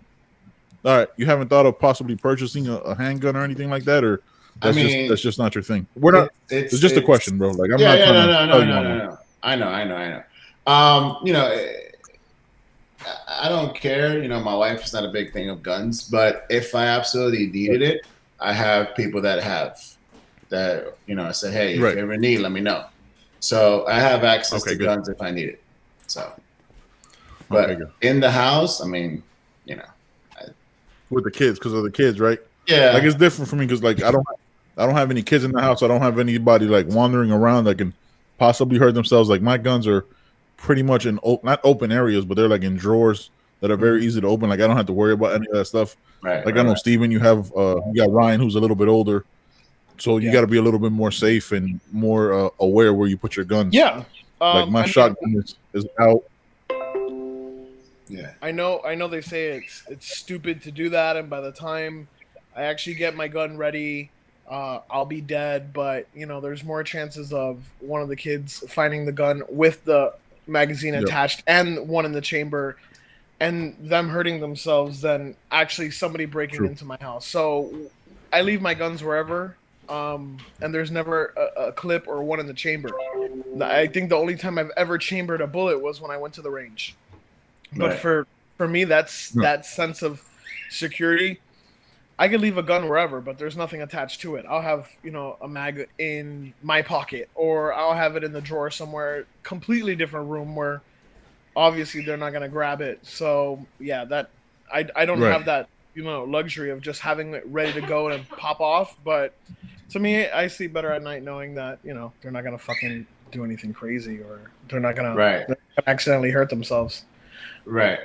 All right, you haven't thought of possibly purchasing a handgun or anything like that, or that's just not your thing. We're not. It's just a question, bro. Like I'm not trying to tell you no. I know. I don't care. My wife is not a big thing of guns, but if I absolutely needed it, I have people that have that. I say, hey, if you ever need, let me know. So I have access to guns if I need it. So, but in the house, with the kids, because of the kids, right? Yeah, like it's different for me because like I don't have any kids in the house. I don't have anybody like wandering around that can possibly hurt themselves. Like my guns are pretty much in not open areas, but they're like in drawers that are very easy to open. Like I don't have to worry about any of that stuff. Right. Like I know Steven, you got Ryan, who's a little bit older, so you got to be a little bit more safe and more aware where you put your guns. Yeah. Like my shotgun is out. Yeah. I know they say it's stupid to do that, and by the time I actually get my gun ready, I'll be dead. But there's more chances of one of the kids finding the gun with the magazine attached and one in the chamber, and them hurting themselves than actually somebody breaking into my house. So I leave my guns wherever, and there's never a clip or one in the chamber. I think the only time I've ever chambered a bullet was when I went to the range. But for me, that's that sense of security. I could leave a gun wherever, but there's nothing attached to it. I'll have, a mag in my pocket, or I'll have it in the drawer somewhere, completely different room where obviously they're not going to grab it. So yeah, that I don't have that, luxury of just having it ready to go and pop off. But to me, I sleep better at night knowing that, they're not going to fucking do anything crazy, or they're not going to accidentally hurt themselves. Right.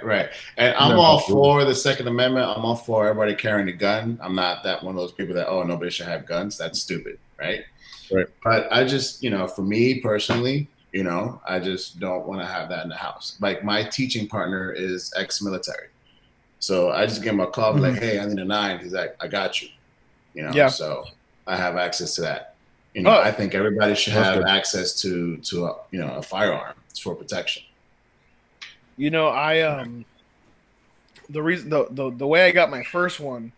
And I'm all for the Second Amendment. I'm all for everybody carrying a gun. I'm not that one of those people that, nobody should have guns. That's stupid, right? Right. But I just, for me personally, I just don't want to have that in the house. Like my teaching partner is ex-military. So I just give him a call, like, hey, I need a 9. He's like, I got you. So I have access to that. I think everybody should have access to a firearm. It's for protection. The reason the way I got my first one,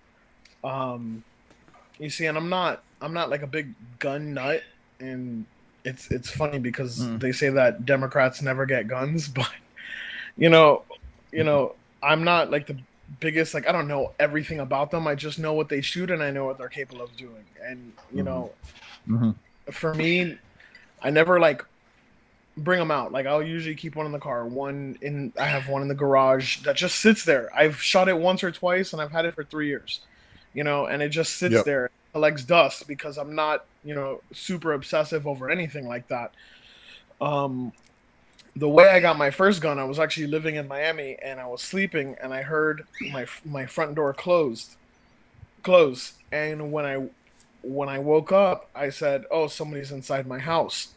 you see, and I'm not like a big gun nut, and it's funny because they say that Democrats never get guns, but I'm not like the biggest, like I don't know everything about them. I just know what they shoot and I know what they're capable of doing. And for me, I never like bring them out. Like I'll usually keep one in the car, I have one in the garage that just sits there. I've shot it once or twice and I've had it for 3 years, and it just sits there, collects dust, because I'm not, super obsessive over anything like that. The way I got my first gun, I was actually living in Miami and I was sleeping and I heard my front door close. And when I woke up, I said, oh, somebody's inside my house.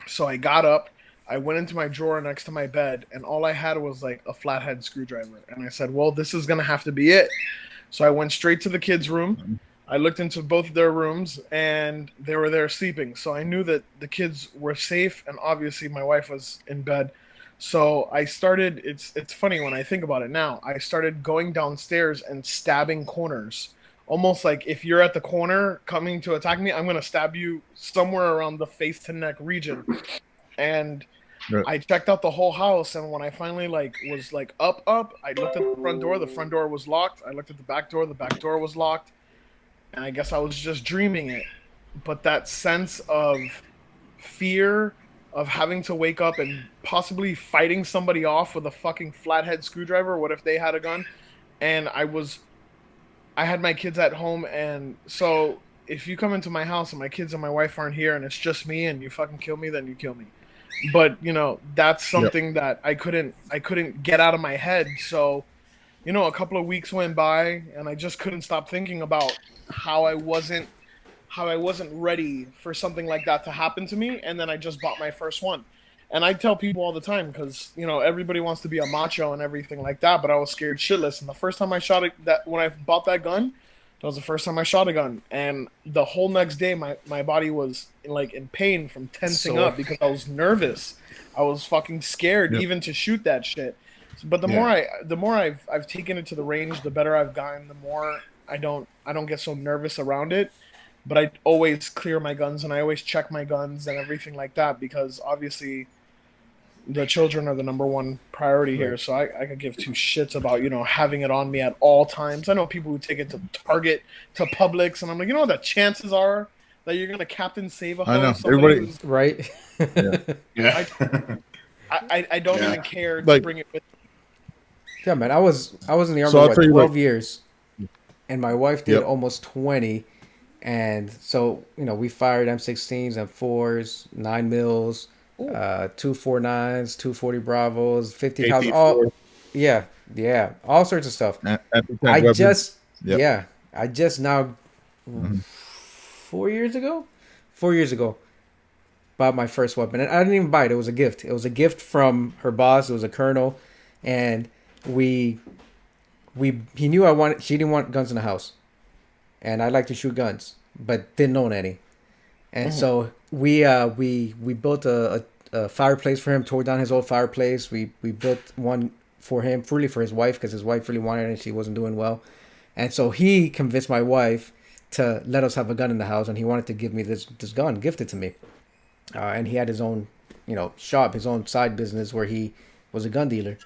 So I got up, I went into my drawer next to my bed, and all I had was like a flathead screwdriver. And I said, well, this is going to have to be it. So I went straight to the kids' room. I looked into both of their rooms, and they were there sleeping. So I knew that the kids were safe, and obviously my wife was in bed. So I started, it's funny when I think about it now, I started going downstairs and stabbing corners. Almost like if you're at the corner coming to attack me, I'm going to stab you somewhere around the face to neck region. And I checked out the whole house. And when I finally was up, I looked at the front door was locked. I looked at the back door was locked. And I guess I was just dreaming it. But that sense of fear of having to wake up and possibly fighting somebody off with a fucking flathead screwdriver. What if they had a gun? And I had my kids at home, and so if you come into my house and my kids and my wife aren't here and it's just me and you fucking kill me, then you kill me. But, that's something that I couldn't get out of my head. So, a couple of weeks went by and I just couldn't stop thinking about how I wasn't ready for something like that to happen to me. And then I just bought my first one. And I tell people all the time, because, everybody wants to be a macho and everything like that, but I was scared shitless. And the first time I shot it, when I bought that gun, That was the first time I shot a gun, and the whole next day, my body was like in pain from tensing up because I was nervous. I was fucking scared even to shoot that shit. But the more I've taken it to the range, the better I've gotten. The more I don't get so nervous around it. But I always clear my guns and I always check my guns and everything like that because obviously the children are the number one priority here. So I could give two shits about, having it on me at all times. I know people who take it to Target, to Publix, and I'm like, the chances are that you're going to Captain Save a hose. Everybody, right? Yeah. I don't even care to bring it with me. Yeah, man. I was in the Army for 12 years, and my wife did almost 20. And so, we fired M16s, M4s, 9mm, 249s, 240 Bravos, 50 cals, all all sorts of stuff. I just now 4 years ago bought my first weapon, and I didn't even buy it. It was a gift. It was a gift from her boss. It was a colonel, and he knew she didn't want guns in the house, and I like to shoot guns, but didn't own any, and so we built a fireplace for him. Tore down his old fireplace. We built one for him, fully for his wife, because his wife really wanted it and she wasn't doing well, and so he convinced my wife to let us have a gun in the house, and he wanted to give me this gun, gifted to me, and he had his own shop, his own side business where he was a gun dealer.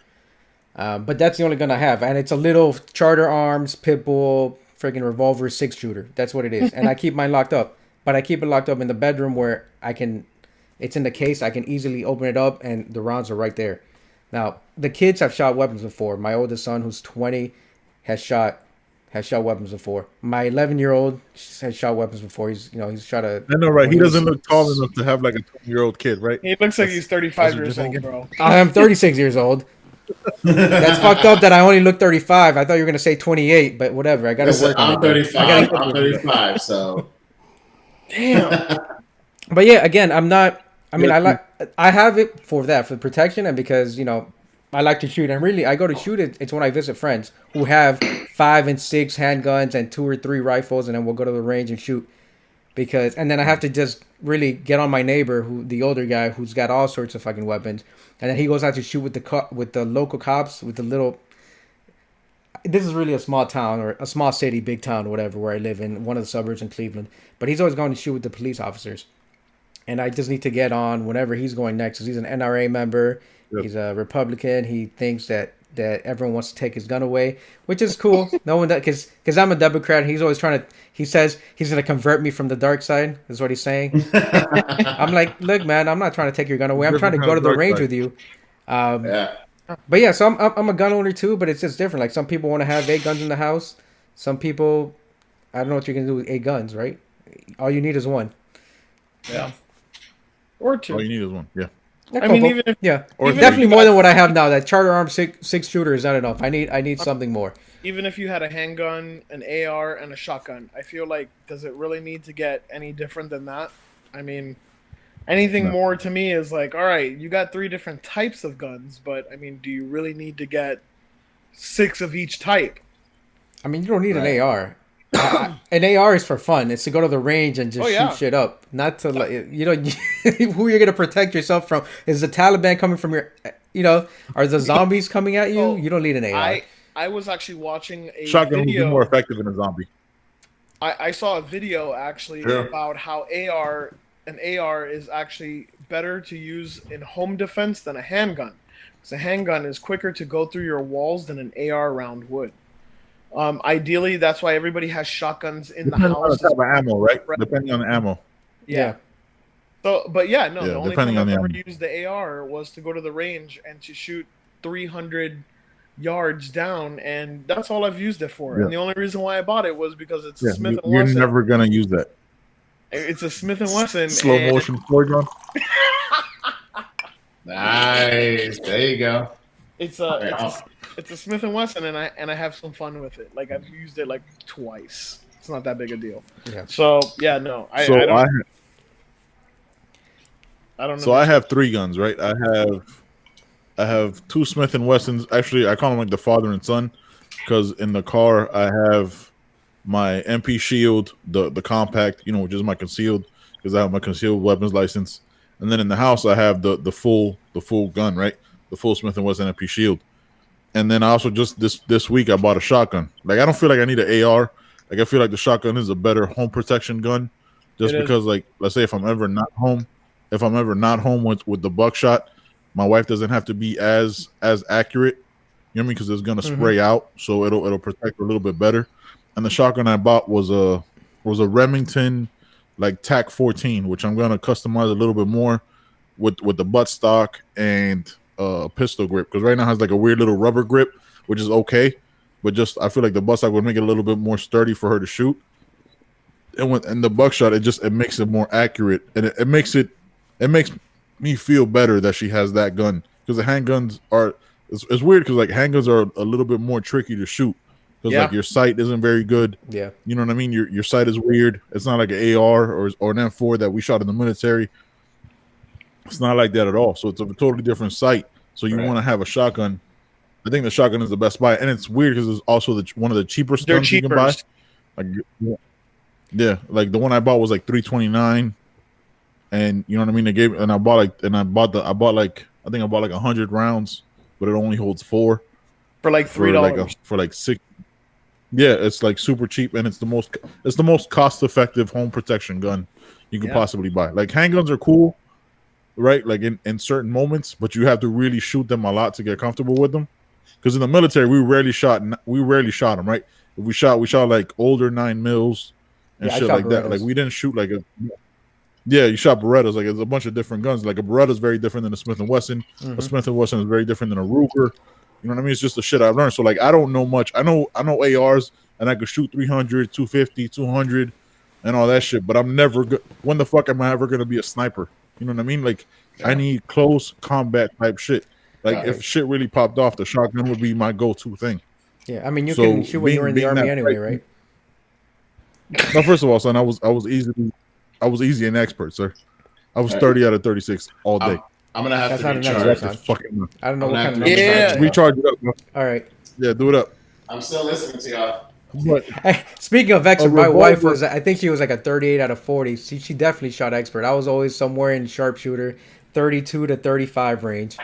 But that's the only gun I have, and it's a little Charter Arms Pitbull freaking revolver 6-shooter. That's what it is, and I keep mine locked up. But I keep it locked up in the bedroom where it's in the case. I can easily open it up, and the rounds are right there. Now, the kids have shot weapons before. My oldest son, who's 20, has shot weapons before. My 11-year-old has shot weapons before. He's shot a. I know, right? He doesn't look tall enough to have like a 20-year-old kid, right? He looks like he's 35 years old, bro. I am 36 years old. That's fucked up that I only look 35. I thought you were gonna say 28, but whatever. I gotta work on it. I'm 35, so. Damn. But yeah, again, I'm not. I mean, I have it for protection, and because I like to shoot. And really, I go to shoot it. It's when I visit friends who have 5 and 6 handguns and 2 or 3 rifles, and then we'll go to the range and shoot. And then I have to just really get on my neighbor, the older guy, who's got all sorts of fucking weapons, and then he goes out to shoot with the local cops, with the little. This is really a small town or a small city, big town, or whatever, where I live in one of the suburbs in Cleveland. But he's always going to shoot with the police officers, and I just need to get on whenever he's going next, because he's an NRA member. Yep. He's a Republican. He thinks that everyone wants to take his gun away, which is cool. No one does, because I'm a Democrat. He's always trying to. He says he's going to convert me from the dark side. Is what he's saying. I'm like, look, man, I'm not trying to take your gun away. I'm trying to go to the range with you. But yeah, so I'm a gun owner too, but it's just different. Like, some people want to have 8 guns in the house. Some people, I don't know what you can do with 8 guns, right? All you need is 1. Yeah. Or 2. All you need is 1. Yeah. I mean, even if, or definitely more than what I have now. That Charter Arms 6-shooter is not enough. I need something more. Even if you had a handgun, an AR, and a shotgun, I feel like, does it really need to get any different than that? I mean, anything more to me is like, all right, you got 3 different types of guns, but I mean, do you really need to get 6 of each type? I mean, you don't need an AR. An AR is for fun. It's to go to the range and just shoot shit up. Not to, like, who you're going to protect yourself from. Is the Taliban coming from your, are the zombies coming at you? You don't need an AR. I was actually watching a shotgun video. Would be more effective than a zombie. I saw a video actually about how an AR is actually better to use in home defense than a handgun. Because a handgun is quicker to go through your walls than an AR round would. Ideally, that's why everybody has shotguns in the house. Depending on the type of ammo, right? Depending on the ammo. Yeah. So, but yeah, no. The only time I've ever used the AR was to go to the range and to shoot 300 yards down, and that's all I've used it for. Yeah. And the only reason why I bought it was because it's a Smith & Wesson. You're never gonna use that. It's a Smith & Wesson. Slow motion floor gun. Nice. There you go. It's a Smith & Wesson, and I have some fun with it. Like, I've used it like twice. It's not that big a deal. Yeah. So yeah, no. I don't know. So I have 3 guns, right? I have 2 Smith & Wessons. Actually, I call them like the father and son, because in the car I have my MP Shield, the compact, which is my concealed, because I have my concealed weapons license, and then in the house I have the full gun, right? The full Smith & Wesson MP Shield. And then I also just this week I bought a shotgun. Like, I don't feel like I need an AR. Like, I feel like the shotgun is a better home protection gun, just because, like, let's say if I'm ever not home with the buckshot, my wife doesn't have to be as accurate. You know what I mean? Because it's gonna spray out, so it'll protect her a little bit better. And the shotgun I bought was a Remington, like, TAC 14, which I'm gonna customize a little bit more with the buttstock and pistol grip, because right now it has like a weird little rubber grip, which is okay, but just I feel like the buttstock would make it a little bit more sturdy for her to shoot. And the buckshot, it makes it more accurate, and it makes me feel better that she has that gun, because the handguns it's weird, because like handguns are a little bit more tricky to shoot, because like your sight isn't very good. Yeah, you know what I mean. Your sight is weird. It's not like an AR or an M4 that we shot in the military. It's not like that at all. So it's a totally different sight. So you want to have a shotgun. I think the shotgun is the best buy, and it's weird because it's also one of the cheapest guns you can buy. Like, yeah, like the one I bought was like $329, and you know what I mean. I bought like 100 rounds, but it only holds 4 for like $3 for like 6. Yeah, it's like super cheap, and it's the most cost effective home protection gun you can possibly buy. Like, handguns are cool, right? Like in certain moments, but you have to really shoot them a lot to get comfortable with them. Because in the military, we rarely shot them, right? If we shot like older 9mm and shit like that. Like, we didn't shoot like you shot Berettas. Like, it's a bunch of different guns. Like, a Beretta is very different than a Smith & Wesson. A Smith & Wesson is very different than a Ruger. You know what I mean? It's just the shit I've learned. So like, I don't know much. I know ARs, and I could shoot 300, 250, 200, and all that shit. But I'm never when the fuck am I ever gonna be a sniper? You know what I mean? Like, I need close combat type shit. Like, if shit really popped off, the shotgun would be my go-to thing. Yeah, I mean, you can shoot when you're in the army anyway, right? No, first of all, son, I was easy and expert, sir. I was 30 out of 36 all day. I'm gonna have to recharge. I don't know what kind of recharge it up, bro. All right. Yeah, do it up. I'm still listening to y'all. But speaking of expert, my wife was, I think she was like a 38 out of 40. She definitely shot expert. I was always somewhere in sharpshooter, 32 to 35 range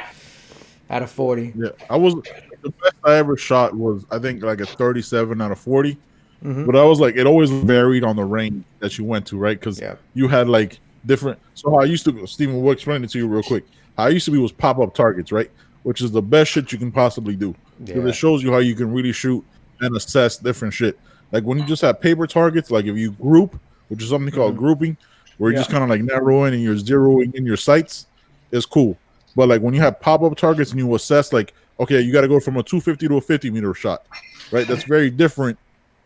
out of 40. Yeah, the best I ever shot was, I think, like a 37 out of 40. But I was like, it always varied on the range that you went to, right? Because you had like different. So how I used to, Stephen, we'll explain it to you real quick. How I used to be was pop-up targets, right? Which is the best shit you can possibly do. Because it shows you how you can really shoot and assess different shit. Like, when you just have paper targets, like if you group, which is something called grouping, where you're just kind of like narrowing and you're zeroing in your sights, is cool. But like when you have pop-up targets and you assess, like, okay, you got to go from a 250 to a 50-meter shot, right? That's very different.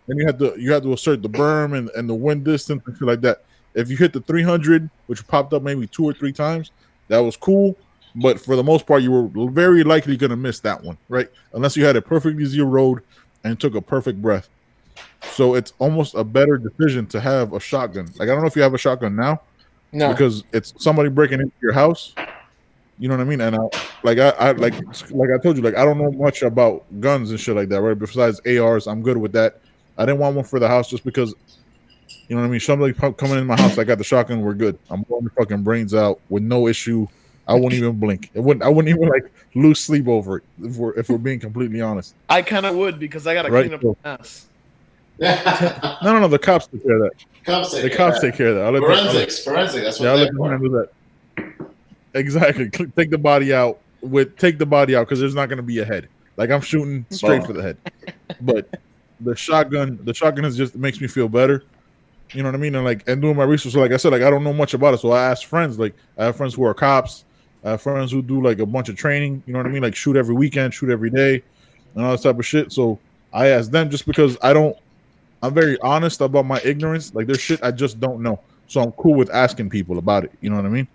And you have to assert the berm and the wind distance and shit like that. If you hit the 300, which popped up maybe 2 or 3 times, that was cool. But for the most part, you were very likely going to miss that one, right? Unless you had it perfectly zeroed and took a perfect breath. So it's almost a better decision to have a shotgun. Like, I don't know if you have a shotgun now. No. Because it's somebody breaking into your house. You know what I mean? And like I told you, like, I don't know much about guns and shit like that, right? Besides ARs, I'm good with that. I didn't want one for the house just because, you know what I mean? Somebody coming in my house, I got the shotgun, we're good. I'm blowing the fucking brains out with no issue. I wouldn't even blink. I wouldn't even like lose sleep over it if we're being completely honest. I kind of would, because I gotta clean up the ass. No. The cops take care of that. The cops take care of that. Forensics. That's what they're for. Do that. Exactly. Take the body out because there's not going to be a head. Like, I'm shooting straight for the head. But the shotgun is just, it makes me feel better. You know what I mean? And doing my research, so like I said, like, I don't know much about it, so I asked friends. Like, I have friends who are cops. I have friends who do like a bunch of training. You know what I mean? Like, shoot every weekend, shoot every day, and all that type of shit. So I asked them, just because I'm very honest about my ignorance. Like, there's shit I just don't know, so I'm cool with asking people about it. You know what I mean?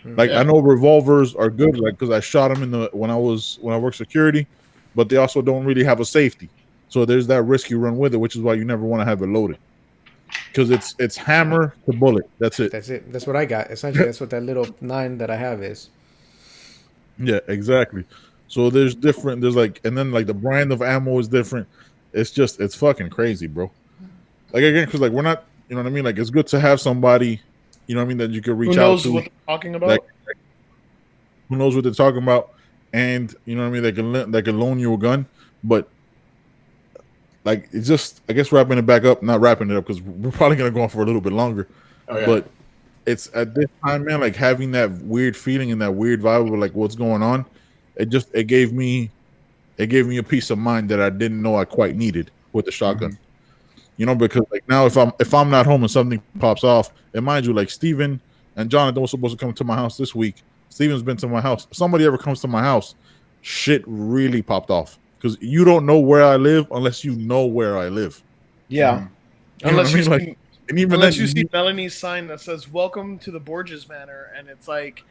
Like, I know revolvers are good, like, because I shot them when I worked security, but they also don't really have a safety. So there's that risk you run with it, which is why you never want to have it loaded. Because it's hammer to bullet. That's it. That's what I got. Essentially, that's what that little 9 that I have is. Yeah, exactly. So there's like, and then like the brand of ammo is different. It's fucking crazy, bro. like again, because like we're not, you know what I mean. Like it's good to have somebody, you know what I mean, that you could reach Who knows out to. what they're talking about? Like, who knows what they're talking about, and you know what I mean. They can loan you a gun, but like it's just, I guess wrapping it back up, not wrapping it up because we're probably gonna go on for a little bit longer. Oh, yeah. But it's at this time, man, like having that weird feeling and that weird vibe of like what's going on. It gave me a peace of mind that I didn't know I quite needed with the shotgun. Mm-hmm. You know, because like now if I'm not home and something pops off, and mind you, like Steven and Jonathan was supposed to come to my house this week. Steven's been to my house. If somebody ever comes to my house, shit really popped off. Because you don't know where I live unless you know where I live. Yeah. Unless you see, and even unless you see Melanie's sign that says "Welcome to the Borges Manor," and it's like,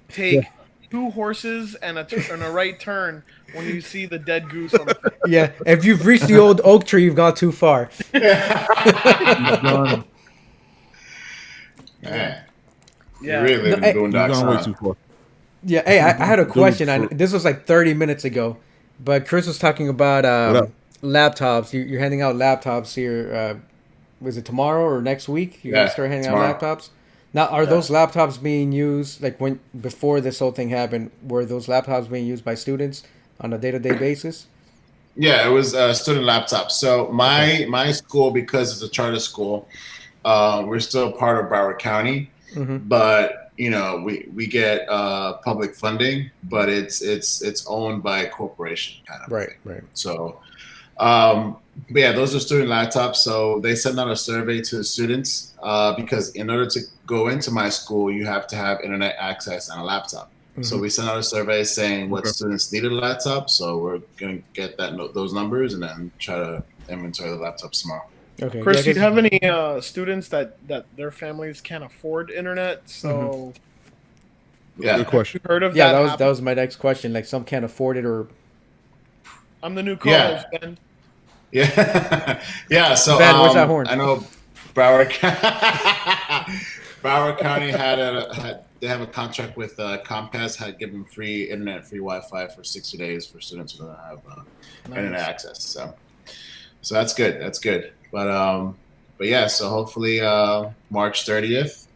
take 2 horses and a right turn when you see the dead goose on the fence. Yeah, if you've reached the old oak tree, you've gone too far. Man. Yeah, really going way too far. Yeah, hey, I had a question. This was like 30 minutes ago, but Chris was talking about laptops. You're handing out laptops here. Was it tomorrow or next week? You're gonna start handing out laptops. Now, are those laptops being used like before this whole thing happened? Were those laptops being used by students on a day-to-day basis? Yeah, it was student laptops. So my school, because it's a charter school, we're still part of Broward County, but you know we get public funding, but it's owned by a corporation kind of thing. Right. So, but yeah, those are student laptops. So they send out a survey to the students because in order to go into my school, you have to have internet access and a laptop. So we sent out a survey saying what students needed a laptop. So we're going to get those numbers and then try to inventory the laptops tomorrow. Okay. Chris, do you have any students that their families can't afford internet? So yeah, good question. You heard of that? Yeah, that was my next question. Like some can't afford it, or I'm the new co-host, Ben. Yeah, yeah. So Ben, where's that horn? I know Broward County they have a contract with Comcast, had given free internet, free Wi-Fi for 60 days for students who don't have internet access. So that's good. That's good. But yeah. So hopefully March 30th,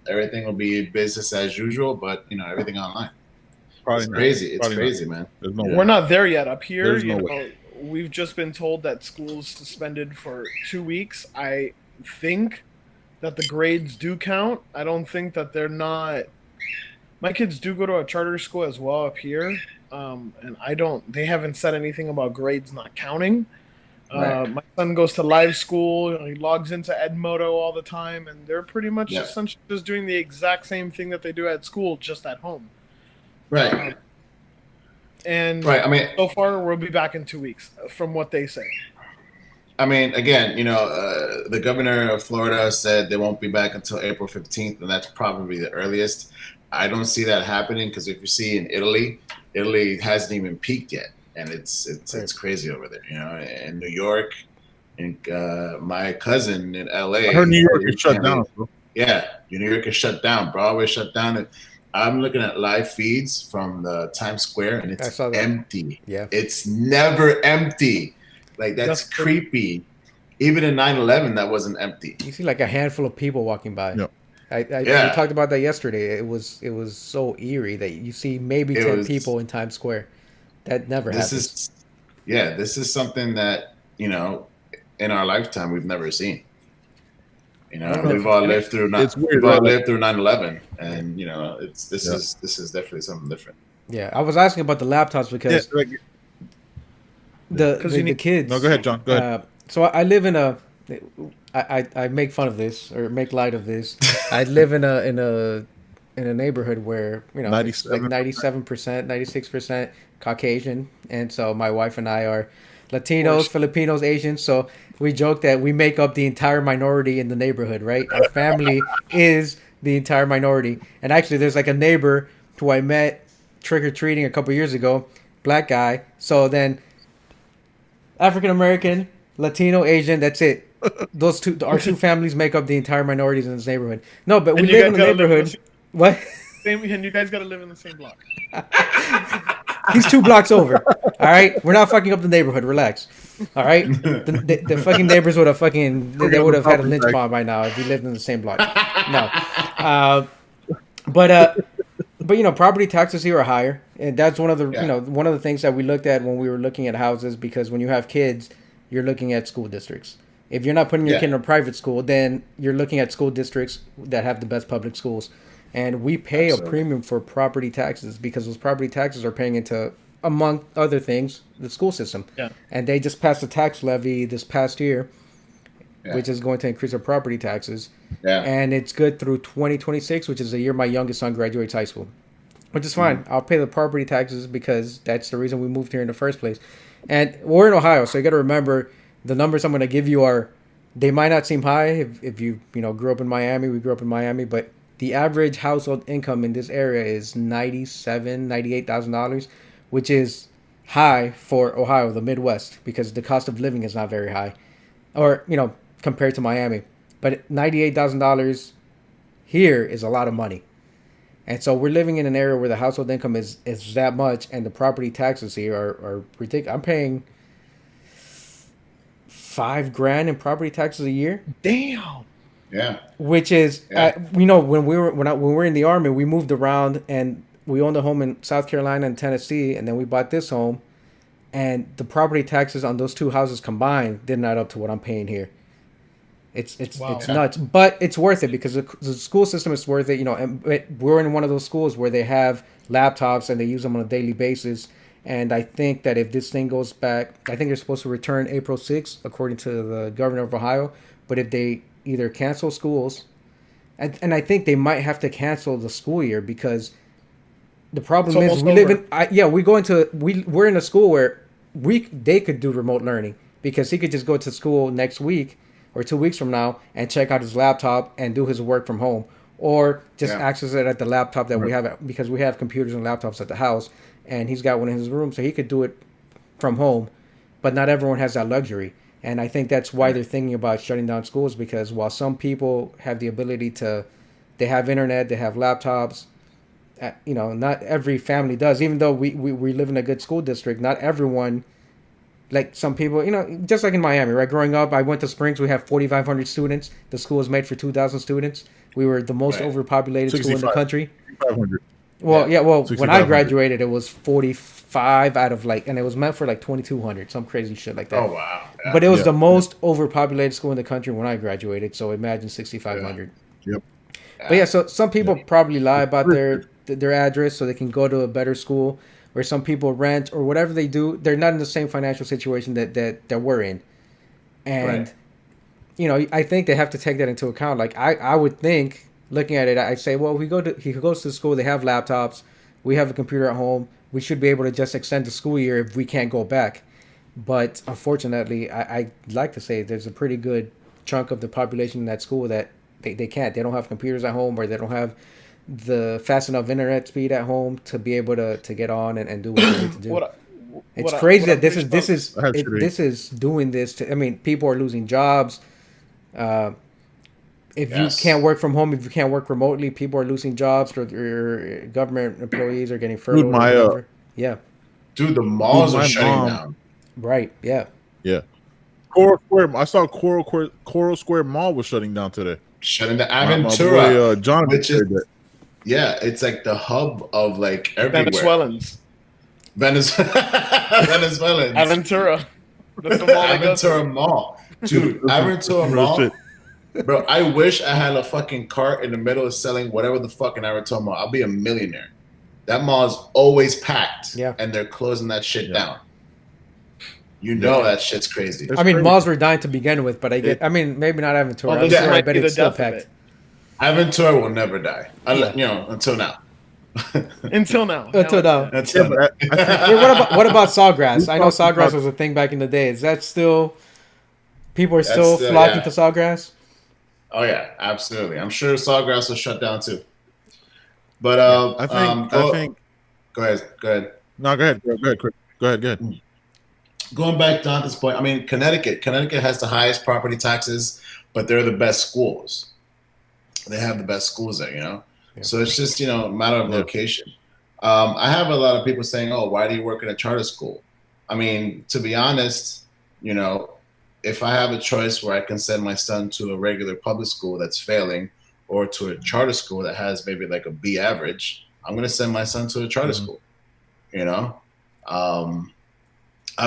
everything will be business as usual. But you know, everything online. It's crazy. It's crazy, man. We're not there yet. Up here, we've just been told that school's suspended for 2 weeks. I think that the grades do count. I don't think that they're not. My kids do go to a charter school as well up here, and they haven't said anything about grades not counting. My son goes to live school. He logs into Edmodo all the time, and they're pretty much essentially just doing the exact same thing that they do at school, just at home. Right. I mean, so far we'll be back in 2 weeks, from what they say. I mean, again, you know, the governor of Florida said they won't be back until April 15th, and that's probably the earliest. I don't see that happening because if you see in Italy hasn't even peaked yet, and it's crazy over there. You know, in New York, and my cousin in LA. I heard New York is shut down. Bro. Yeah, New York is shut down. Broadway shut down. I'm looking at live feeds from the Times Square, and it's empty. Yeah, it's never empty. Like that's creepy. Even in 9/11, that wasn't empty. You see like a handful of people walking by. Yep. We talked about that yesterday. It was so eerie that you see maybe 10 people in Times Square. That never happens. This is something that, you know, in our lifetime we've never seen. You know, we've all lived through 9/11, and you know, this is definitely something different. Yeah, I was asking about the laptops because the kids. No, go ahead, John. Go ahead. So I live in I make fun of this or make light of this. I live in a neighborhood where, you know, it's like 97%, 96% Caucasian, and so my wife and I are Latinos, Filipinos, Asians. So we joke that we make up the entire minority in the neighborhood, right? Our family is the entire minority. And actually, there's like a neighbor who I met trick-or-treating a couple years ago, black guy. So then African-American, Latino, Asian, that's it. Our two families make up the entire minorities in this neighborhood. No, but we live in the neighborhood. What? And you guys got to live in the same block. He's 2 blocks over. All right? We're not fucking up the neighborhood. Relax. All right, the fucking neighbors would have they would have had a lynch mob right now if we lived in the same block. No, but you know, property taxes here are higher, and that's one of the one of the things that we looked at when we were looking at houses, because when you have kids, you're looking at school districts. If you're not putting your kid in a private school, then you're looking at school districts that have the best public schools, and we pay a premium for property taxes because those property taxes are paying into, among other things, the school system. Yeah. And they just passed a tax levy this past year, which is going to increase our property taxes. Yeah. And it's good through 2026, which is the year my youngest son graduates high school, which is fine. I'll pay the property taxes because that's the reason we moved here in the first place. And we're in Ohio, so you got to remember the numbers I'm going to give you they might not seem high if you grew up in Miami. We grew up in Miami, but the average household income in this area is $98,000, which is high for Ohio, the Midwest, because the cost of living is not very high, or compared to Miami. But $98,000 here is a lot of money, and so we're living in an area where the household income is that much, and the property taxes here are ridiculous. I'm paying $5,000 in property taxes a year. Damn. Yeah. Which is, when we were in the Army, we moved around and we owned a home in South Carolina and Tennessee, and then we bought this home, and the property taxes on those two houses combined didn't add up to what I'm paying here. It's nuts, but it's worth it because the school system is worth it. And we're in one of those schools where they have laptops and they use them on a daily basis. And I think that if this thing goes back, I think they're supposed to return April 6th, according to the governor of Ohio. But if they either cancel schools, and I think they might have to cancel the school year, because the problem is we're in a school where they could do remote learning, because he could just go to school next week or 2 weeks from now and check out his laptop and do his work from home, or just access it at the laptop that we have, because we have computers and laptops at the house. And he's got one in his room, so he could do it from home. But not everyone has that luxury. And I think that's why they're thinking about shutting down schools, because while some people have the ability they have internet, they have laptops, not every family does. Even though we live in a good school district, not everyone, like some people, just like in Miami, right? Growing up, I went to Springs. We have 4,500 students. The school is made for 2,000 students. We were the most overpopulated school in the country. 500. Well, when I graduated, it was 45 out of and it was meant for 2,200, some crazy shit like that. Oh, wow. Yeah. But it was the most overpopulated school in the country when I graduated, so imagine 6,500. Yeah. Yep. But so some people probably lie about their address so they can go to a better school, or some people rent, or whatever they do. They're not in the same financial situation that we're in. And, I think they have to take that into account. I would think, looking at it, I'd say, well, he goes to school, they have laptops, we have a computer at home, we should be able to just extend the school year if we can't go back. But unfortunately, I'd like to say there's a pretty good chunk of the population in that school that they can't. They don't have computers at home, or they don't have the fast enough internet speed at home to be able to get on and do what they need to do. It's crazy that this is doing this to. I mean, people are losing jobs. If you can't work from home, if you can't work remotely, people are losing jobs, or your government employees are getting furloughed. Dude, the malls are shutting down. Right. Yeah. Yeah. Coral Square. I saw Coral Square Mall was shutting down today. Shutting down. Aventura, Jonathan. It's like the hub of everywhere. Venezuelans. Venezuelans. Aventura. That's the mall. Aventura Mall. Dude, Aventura Mall. Bro, I wish I had a fucking cart in the middle of selling whatever the fuck in Aventura Mall. I'll be a millionaire. That mall is always packed. Yeah. And they're closing that shit down. That shit's crazy. Malls were dying to begin with, but maybe not Aventura. I bet it's still packed. Aventura will never die. Until now. Until now. What about Sawgrass? I know Sawgrass was a thing back in the day. Is that still... People are still flocking to Sawgrass? Oh, yeah. Absolutely. I'm sure Sawgrass will shut down, too. But I think... Go ahead. No, go ahead. Go ahead. Going back to Dante's point, Connecticut has the highest property taxes, but they're the best schools. They have the best schools there, Yeah. So it's just, a matter of location. I have a lot of people saying, oh, why do you work in a charter school? To be honest, you know, if I have a choice where I can send my son to a regular public school that's failing or to a charter school that has maybe like a B average, I'm going to send my son to a charter school, you know? I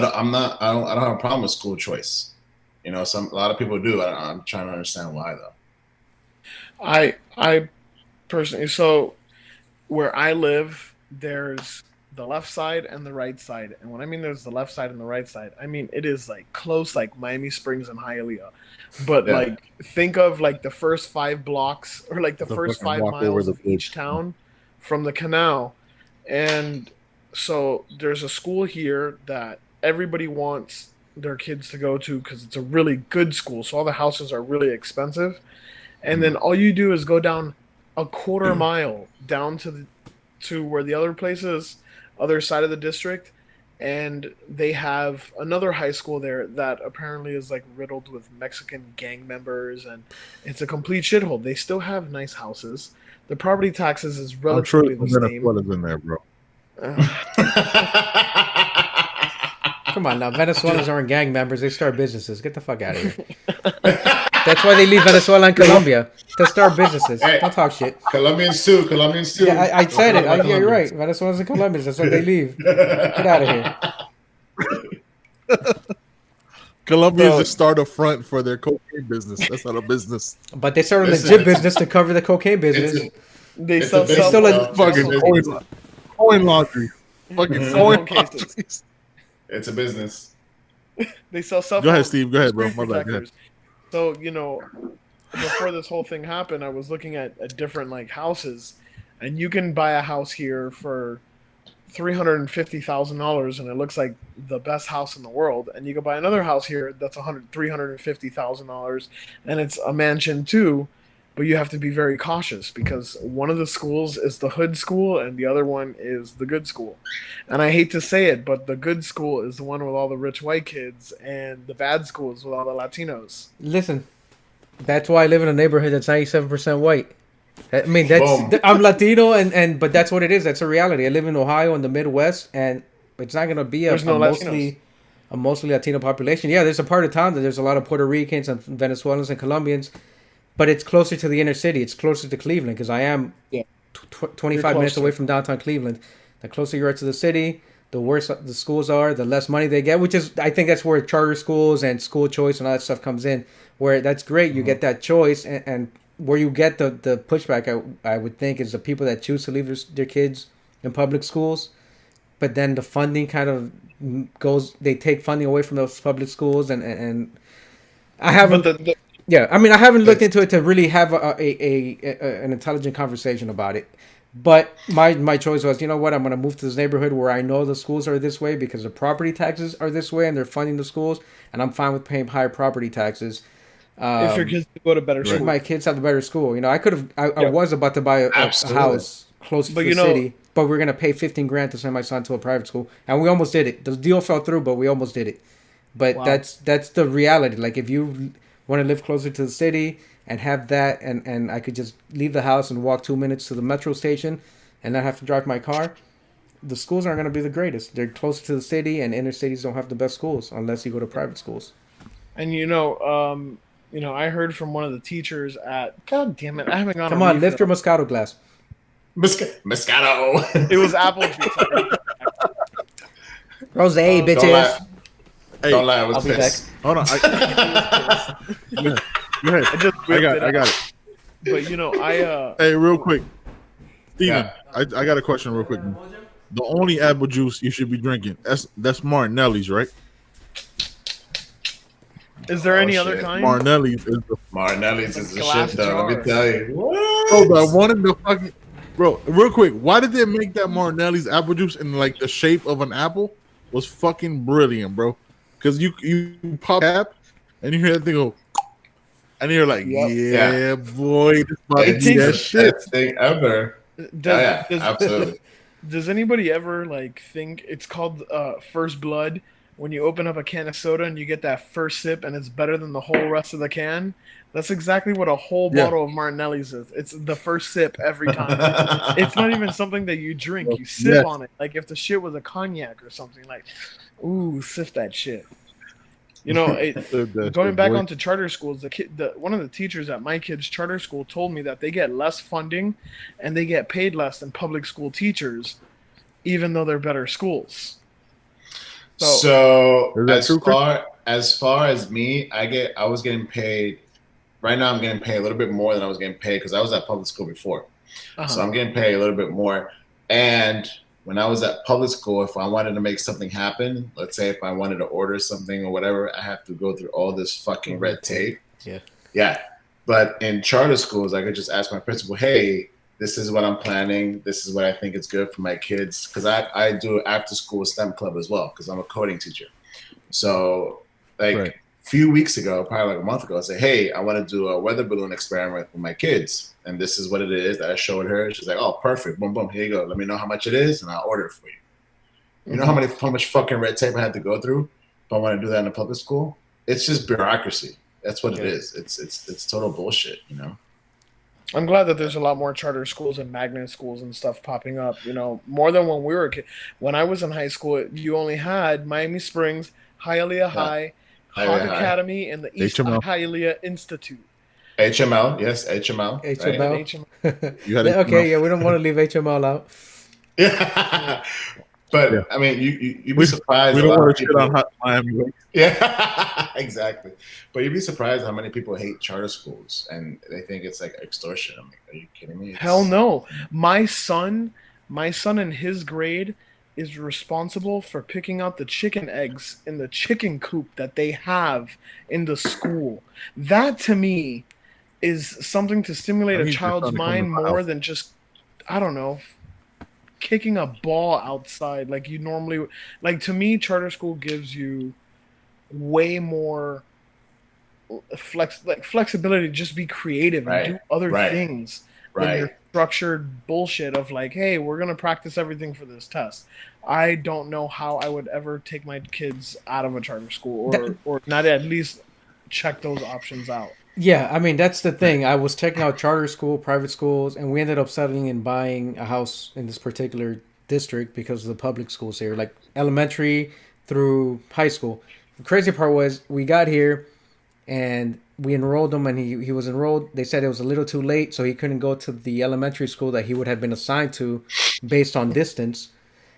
don't have a problem with school choice. You know, a lot of people do. I'm trying to understand why though. I personally, so where I live, there's the left side and the right side. And when I mean there's the left side and the right side, I mean it is like close, like Miami Springs and Hialeah. But like, think of like the first 5 blocks or like the first 5 miles of each town from the canal. And so there's a school here that everybody wants their kids to go to because it's a really good school. So all the houses are really expensive. And then all you do is go down a quarter mile down to where the other place is, other side of the district, and they have another high school there that apparently is like riddled with Mexican gang members, and it's a complete shithole. They still have nice houses. The property taxes is relatively the same. Venezuela's in there, bro. Come on now, Venezuelans aren't gang members. They start businesses. Get the fuck out of here. That's why they leave Venezuela and Colombia to start businesses. Don't talk shit. Colombians too. Yeah, I said it. Yeah, you're right. Venezuelans and Colombians. That's why they leave. Get out of here. Colombians just start a front for their cocaine business. That's not a business. But they started a legit business to cover the cocaine business. They still fucking coin laundry. Fucking coin laundry. It's a business. They sell self. Go ahead, Steve. Go ahead, bro. My bad. Go ahead. So, you know, before this whole thing happened, I was looking at different like houses, and you can buy a house here for $350,000, and it looks like the best house in the world. And you can buy another house here that's $350,000, and it's a mansion too. But you have to be very cautious because one of the schools is the hood school and the other one is the good school. And I hate to say it, but the good school is the one with all the rich white kids, and the bad school is with all the Latinos. Listen, that's why I live in a neighborhood that's 97% white. I mean, I'm Latino, but that's what it is. That's a reality. I live in Ohio in the Midwest, and it's not going to be a mostly Latino population. Yeah, there's a part of town that there's a lot of Puerto Ricans and Venezuelans and Colombians. But it's closer to the inner city. It's closer to Cleveland because I am 25 minutes away from downtown Cleveland. The closer you are to the city, the worse the schools are, the less money they get, which is, I think that's where charter schools and school choice and all that stuff comes in, where that's great. You get that choice, and where you get the pushback, I would think, is the people that choose to leave their kids in public schools. But then the funding kind of they take funding away from those public schools, and I haven't... Yeah, I mean, I haven't looked into it to really have an intelligent conversation about it. But my choice was, you know what, I'm going to move to this neighborhood where I know the schools are this way because the property taxes are this way and they're funding the schools, and I'm fine with paying higher property taxes. If your kids go to better school. If my kids have a better school. You know, I was about to buy a house close to the city, but we're going to pay $15,000 to send my son to a private school. And we almost did it. The deal fell through, but we almost did it. But that's the reality. Like, if you want to live closer to the city and have that, and I could just leave the house and walk 2 minutes to the metro station and not have to drive my car, the schools aren't going to be the greatest. They're closer to the city, and inner cities don't have the best schools unless you go to private schools. And I heard from one of the teachers at... God damn it, I haven't gone... Come on, lift your Moscato glass. Moscato. It was apple juice. Rosé, bitches. Don't lie, I was pissed. Hold on. Go ahead. I got it. But Hey, real quick, Steven, I got a question real quick. The only apple juice you should be drinking, that's Martinelli's, right? Is there any other kind? Martinelli's is the shit, though. Let me tell you. Bro, I wanted the fucking... Bro, real quick, why did they make that Martinelli's apple juice in like the shape of an apple? Was fucking brilliant, bro. Because you pop cap and you hear that thing go, and you're like, yeah, boy, this might be that shit. Best thing ever. Absolutely. Does anybody ever think it's called First Blood when you open up a can of soda and you get that first sip and it's better than the whole rest of the can? That's exactly what a whole bottle of Martinelli's is. It's the first sip every time. It's not even something that you drink. You sip on it. Like if the shit was a cognac or something, ooh, sip that shit. You know, going back onto charter schools, one of the teachers at my kid's charter school told me that they get less funding and they get paid less than public school teachers, even though they're better schools. So as far as me, I was getting paid. Right now, I'm getting paid a little bit more than I was getting paid because I was at public school before. So I'm getting paid a little bit more. And when I was at public school, if I wanted to make something happen, let's say if I wanted to order something or whatever, I have to go through all this fucking red tape. Yeah. But in charter schools, I could just ask my principal, hey, this is what I'm planning. This is what I think is good for my kids. Because I do after school STEM club as well because I'm a coding teacher. So a few weeks ago, probably like a month ago, I said, hey, I want to do a weather balloon experiment with my kids. And this is what it is that I showed her. She's like, oh, perfect. Boom, boom. Here you go. Let me know how much it is and I'll order it for you. You know how much fucking red tape I had to go through if I want to do that in a public school? It's just bureaucracy. That's what it is. It's total bullshit, you know? I'm glad that there's a lot more charter schools and magnet schools and stuff popping up, you know, more than when we were a kid. When I was in high school, you only had Miami Springs, Hialeah High, Hog Academy, and the East Hialeah Institute. HML, yes, HML. HML. Okay, we don't want to leave HML out. Yeah. But I mean, you'd be surprised. We don't want to shit on Miami. Yeah, exactly. But you'd be surprised how many people hate charter schools and they think it's like extortion. I'm like, are you kidding me? Hell no. My son in his grade is responsible for picking out the chicken eggs in the chicken coop that they have in the school. That to me is something to stimulate a child's mind more than just, I don't know, kicking a ball outside like you normally. Like, to me, charter school gives you way more flexibility to just be creative and do other things than your structured bullshit of like, hey, we're gonna practice everything for this test. I don't know how I would ever take my kids out of a charter school or not at least check those options out. Yeah, I mean, that's the thing. I was checking out charter school, private schools, and we ended up settling and buying a house in this particular district because of the public schools here, like elementary through high school. The crazy part was we got here and we enrolled him, and he was enrolled. They said it was a little too late, so he couldn't go to the elementary school that he would have been assigned to based on distance.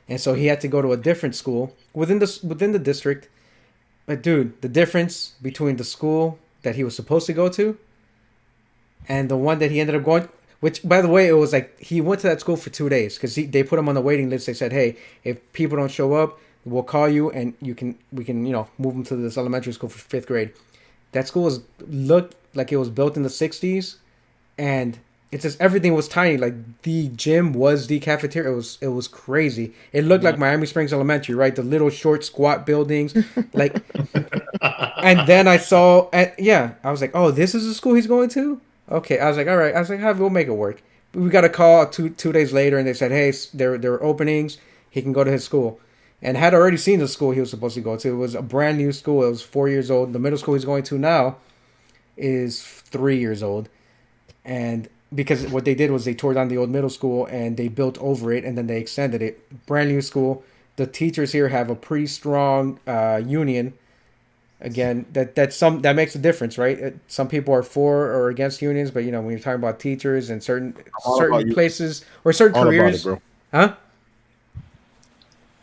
And so he had to go to a different school within the district. But dude, the difference between the school that he was supposed to go to and the one that he ended up going, which by the way, it was like he went to that school for 2 days because they put him on the waiting list. They said, hey, if people don't show up, we'll call you and we can move him to this elementary school for 5th grade. That school looked like it was built in the 60s, and it's just everything was tiny. Like the gym was the cafeteria. It was crazy. It looked like Miami Springs Elementary, right? The little short squat buildings, like. And then I saw, I was like, oh, this is the school he's going to? Okay, I was like, all right. I was like, we'll make it work. We got a call two days later, and they said, hey, there are openings. He can go to his school. And had already seen the school he was supposed to go to. It was a brand new school. It was 4 years old. The middle school he's going to now is 3 years old. And because what they did was they tore down the old middle school and they built over it, and then they extended it. Brand new school. The teachers here have a pretty strong union. Again, that makes a difference, right? Some people are for or against unions, but when you're talking about teachers and certain places or certain careers, bro. Huh?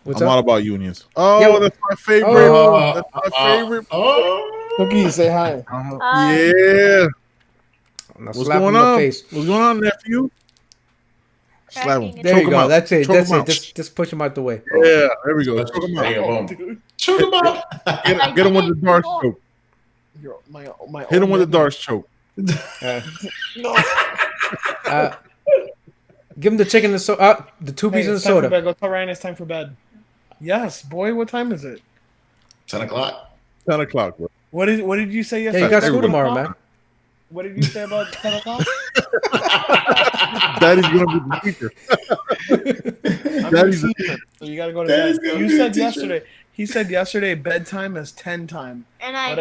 I'm all about unions. Oh, that's my favorite. That's my favorite. Cookie, say hi. Yeah. What's going on? What's going on, nephew? Slap him. There you go. That's it. Just push him out the way. Yeah, there we go. Choke him out. Choke him out. Get him with the dark choke. Hit him with the dark choke. No. Give him the chicken and the 2 pieces of soda. Go tell Ryan it's time for bed. Yes, boy. What time is it? 10 o'clock. 10 o'clock, bro. What did you say yesterday? Yeah, you got school tomorrow, man. What did you say about 10 o'clock? Daddy's going to be the teacher. Daddy's the teacher. So you got to go to bed. You said yesterday. He said yesterday bedtime is 10 time. And I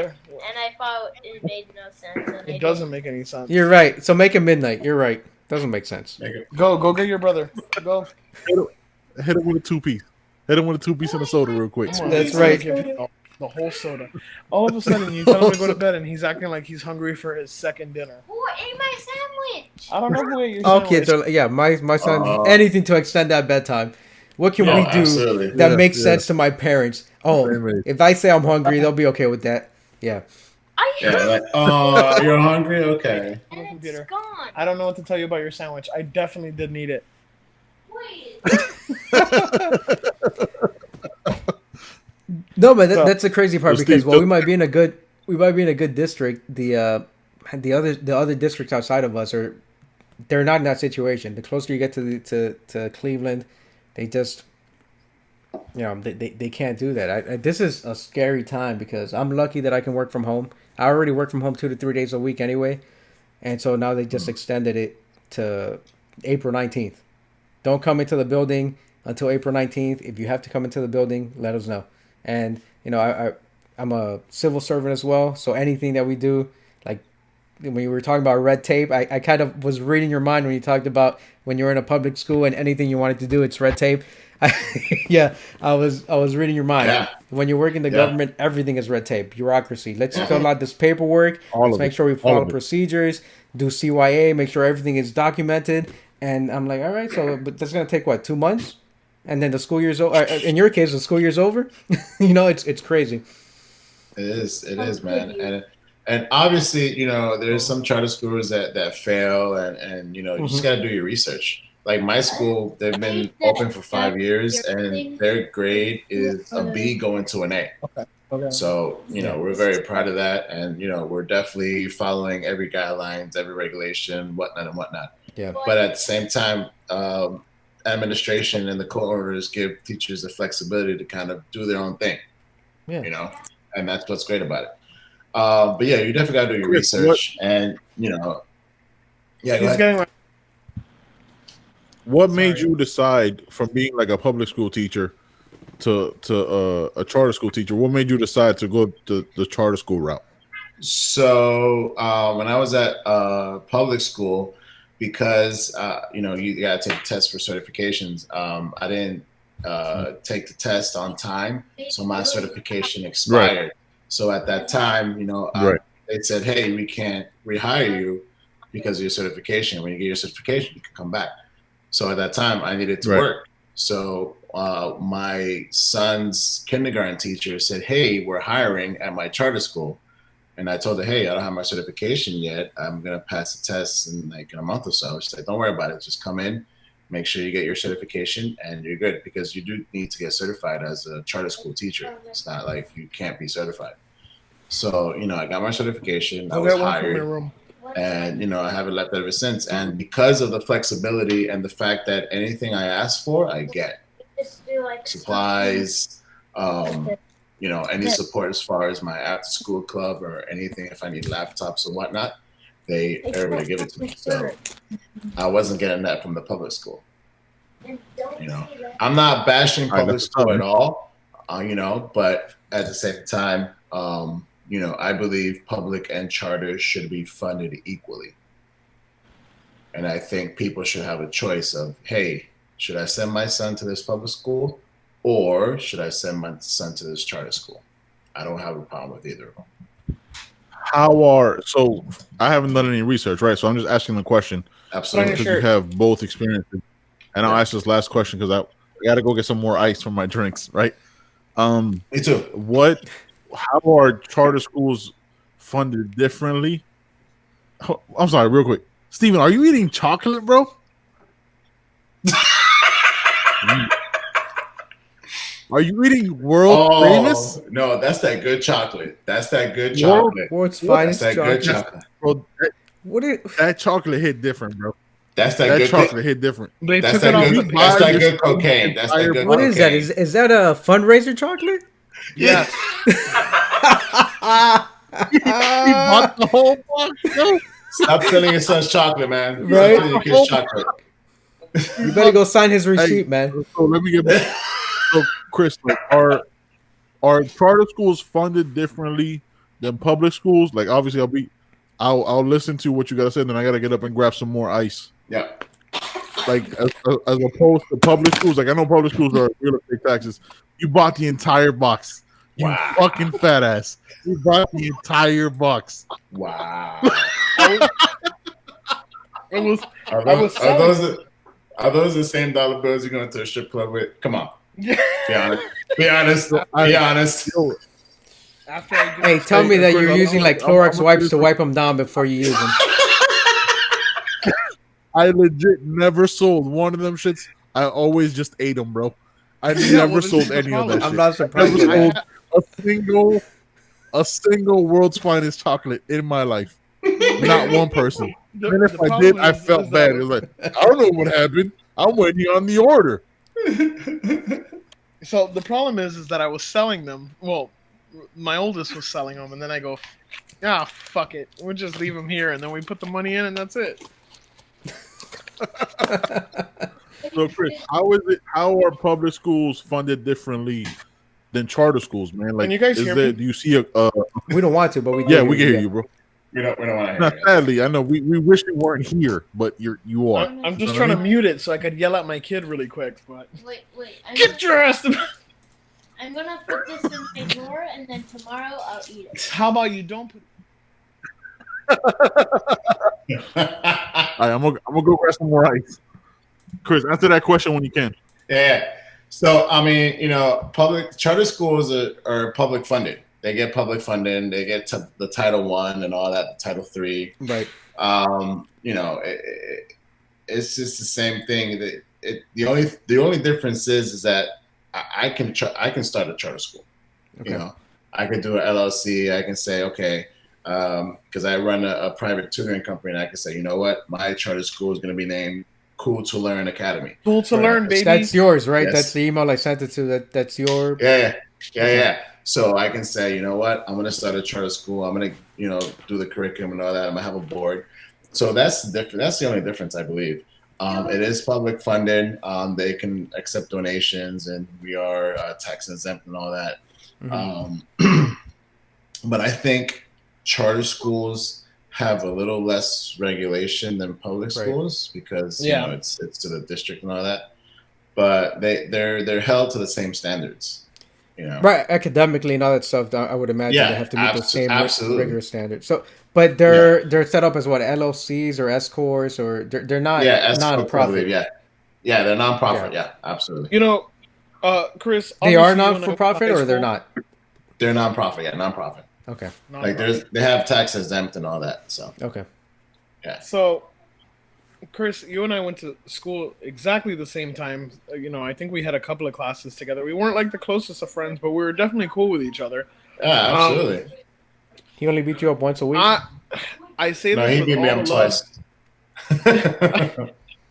thought it made no sense. It doesn't make any sense. You're right. So make it midnight. You're right. Doesn't make sense. Go get your brother. Go. Hit him with a 2-piece. Hit him with a 2-piece and a soda real quick. That's right. the whole soda. All of a sudden, you tell him to go to bed, and he's acting like he's hungry for his second dinner. Who ate my sandwich? I don't know who ate your All sandwich. kids are my son. Anything to extend that bedtime. What can we do that makes sense to my parents? Oh, if I say I'm hungry, they'll be okay with that. Yeah. Like, oh, you're hungry? Okay. And it's gone. I don't know what to tell you about your sandwich. I definitely didn't eat it. Wait. No, but that's the crazy part because we might be in a good district. The other districts outside of us they're not in that situation. The closer you get to Cleveland, they just they can't do that. This is a scary time because I'm lucky that I can work from home. I already work from home 2 to 3 days a week anyway, and so now they just extended it to April 19th. Don't come into the building until April 19th. If you have to come into the building, let us know. And I'm a civil servant as well, so anything that we do, like when you were talking about red tape, I kind of was reading your mind when you talked about when you're in a public school and anything you wanted to do, it's red tape. I was reading your mind. Yeah. When you work in the government, everything is red tape, bureaucracy. Let's fill out this paperwork. Let's make sure we follow procedures, do CYA, make sure everything is documented. And I'm like, all right, so but that's gonna take what, 2 months, and then the school year's over. In your case, the school year's over. It's crazy. It is, man, and obviously, there's some charter schools that fail, and you just got to do your research. Like my school, they've been open for 5 years, and their grade is a B going to an A. Okay. So, we're very proud of that. And, we're definitely following every guidelines, every regulation, whatnot. Yeah. But at the same time, administration and the court orders give teachers the flexibility to kind of do their own thing, and that's what's great about it. But yeah, you definitely got to do your research and, go ahead. What made you decide from being like a public school teacher to a charter school teacher? What made you decide to go to the charter school route? So when I was at public school, because you got to take tests for certifications, I didn't take the test on time, so my certification expired. Right. So at that time, they said, "Hey, we can't rehire you because of your certification. When you get your certification, you can come back." So at that time, I needed to work. So my son's kindergarten teacher said, "Hey, we're hiring at my charter school." And I told her, "Hey, I don't have my certification yet. I'm going to pass the test in like a month or so." She said, "Don't worry about it. Just come in, make sure you get your certification, and you're good, because you do need to get certified as a charter school teacher. It's not like you can't be certified." So, I got my certification. I was hired. And, I haven't left ever since. And because of the flexibility and the fact that anything I ask for, I get. Supplies, any support as far as my after school club or anything, if I need laptops or whatnot, everybody give it to me. So I wasn't getting that from the public school. I'm not bashing public school at all, but at the same time, I believe public and charters should be funded equally. And I think people should have a choice of, hey, should I send my son to this public school, or should I send my son to this charter school? I don't have a problem with either of them. So I haven't done any research, right? So I'm just asking the question. Absolutely. Because you have both experiences. And I'll ask this last question because I got to go get some more ice from my drinks, right? Me too. How are charter schools funded differently? I'm sorry, real quick. Steven, are you eating chocolate, bro? Are you eating world famous? No, that's that good chocolate. That's that good chocolate. World's finest chocolate. Good chocolate. Bro, that chocolate hit different, bro. That's that good chocolate hit different. That's that good cocaine. That's that good. What is that? Is that a fundraiser chocolate? Yeah. He bought the whole box. Stop selling your son's chocolate, man. Right? Stop selling your kid's chocolate. You better go sign his receipt, man. So let me get back. So, Chris, are charter schools funded differently than public schools? Like, obviously, I'll listen to what you gotta say, then I gotta get up and grab some more ice. Yeah. Like as opposed to public schools, like I know public schools are real estate taxes. You bought the entire box. You fucking fat ass. You bought the entire box. Wow. I was Are those the same dollar bills you're going to a strip club with? Come on. Be honest. Be honest. Be honest. Hey, tell me that you're using like Clorox wipes to wipe them down before you use them. I legit never sold one of them shits. I always just ate them, bro. I never sold any of that shit. I'm not surprised. Never sold a single world's finest chocolate in my life. Not one person. And if I did, I felt bad. It was like, I don't know what happened. I'm waiting on the order. So the problem is that I was selling them. Well, my oldest was selling them, and then I go, fuck it. We'll just leave them here, and then we put the money in, and that's it. So, Chris, how are public schools funded differently than charter schools, man? Like, can you guys hear me? Do you see a? We don't want to, but we do. Yeah, we can hear you, bro. We don't want to Not sadly, I know we wish you weren't here, but you are. I'm just trying to mute it so I could yell at my kid really quick. But Wait. Get your ass to... I'm gonna put this in my drawer, and then tomorrow I'll eat it. How about you don't put... All right, I'm gonna go grab some more ice. Chris, answer that question when you can. Yeah. So, I mean, public charter schools are public funded. They get public funding. They get the Title I and all that, the Title III. Right. It's just the same thing. The only difference is that I can start a charter school. Okay. I could do an LLC. I can say, okay, because I run a private tutoring company, and I can say, you know what, my charter school is going to be named Cool to Learn Academy. Cool to Learn, baby. That's yours, right? Yes. That's the email I sent it to. That's your. Yeah. So I can say, you know what, I'm going to start a charter school. I'm going to, do the curriculum and all that. I'm going to have a board. So that's different. That's the only difference, I believe. It is public funded. They can accept donations, and we are tax exempt and all that. Mm-hmm. But I think charter schools have a little less regulation than public schools because it's to the district and all that. But they're held to the same standards. Right, academically and all that stuff. I would imagine they have to meet the same rigorous standards. So, but they're set up as what, LLCs or S corps, or they're not non-profit. Yeah, they're non-profit. Yeah, absolutely. Chris, they are not-for-profit, or they're not. They're non-profit. Yeah, non-profit. Okay. Like they have tax exempt and all that. So okay. Yeah. So, Chris, you and I went to school exactly the same time. I think we had a couple of classes together. We weren't like the closest of friends, but we were definitely cool with each other. Yeah, absolutely. He only beat you up once a week. I say no, this he with beat me all up the twice.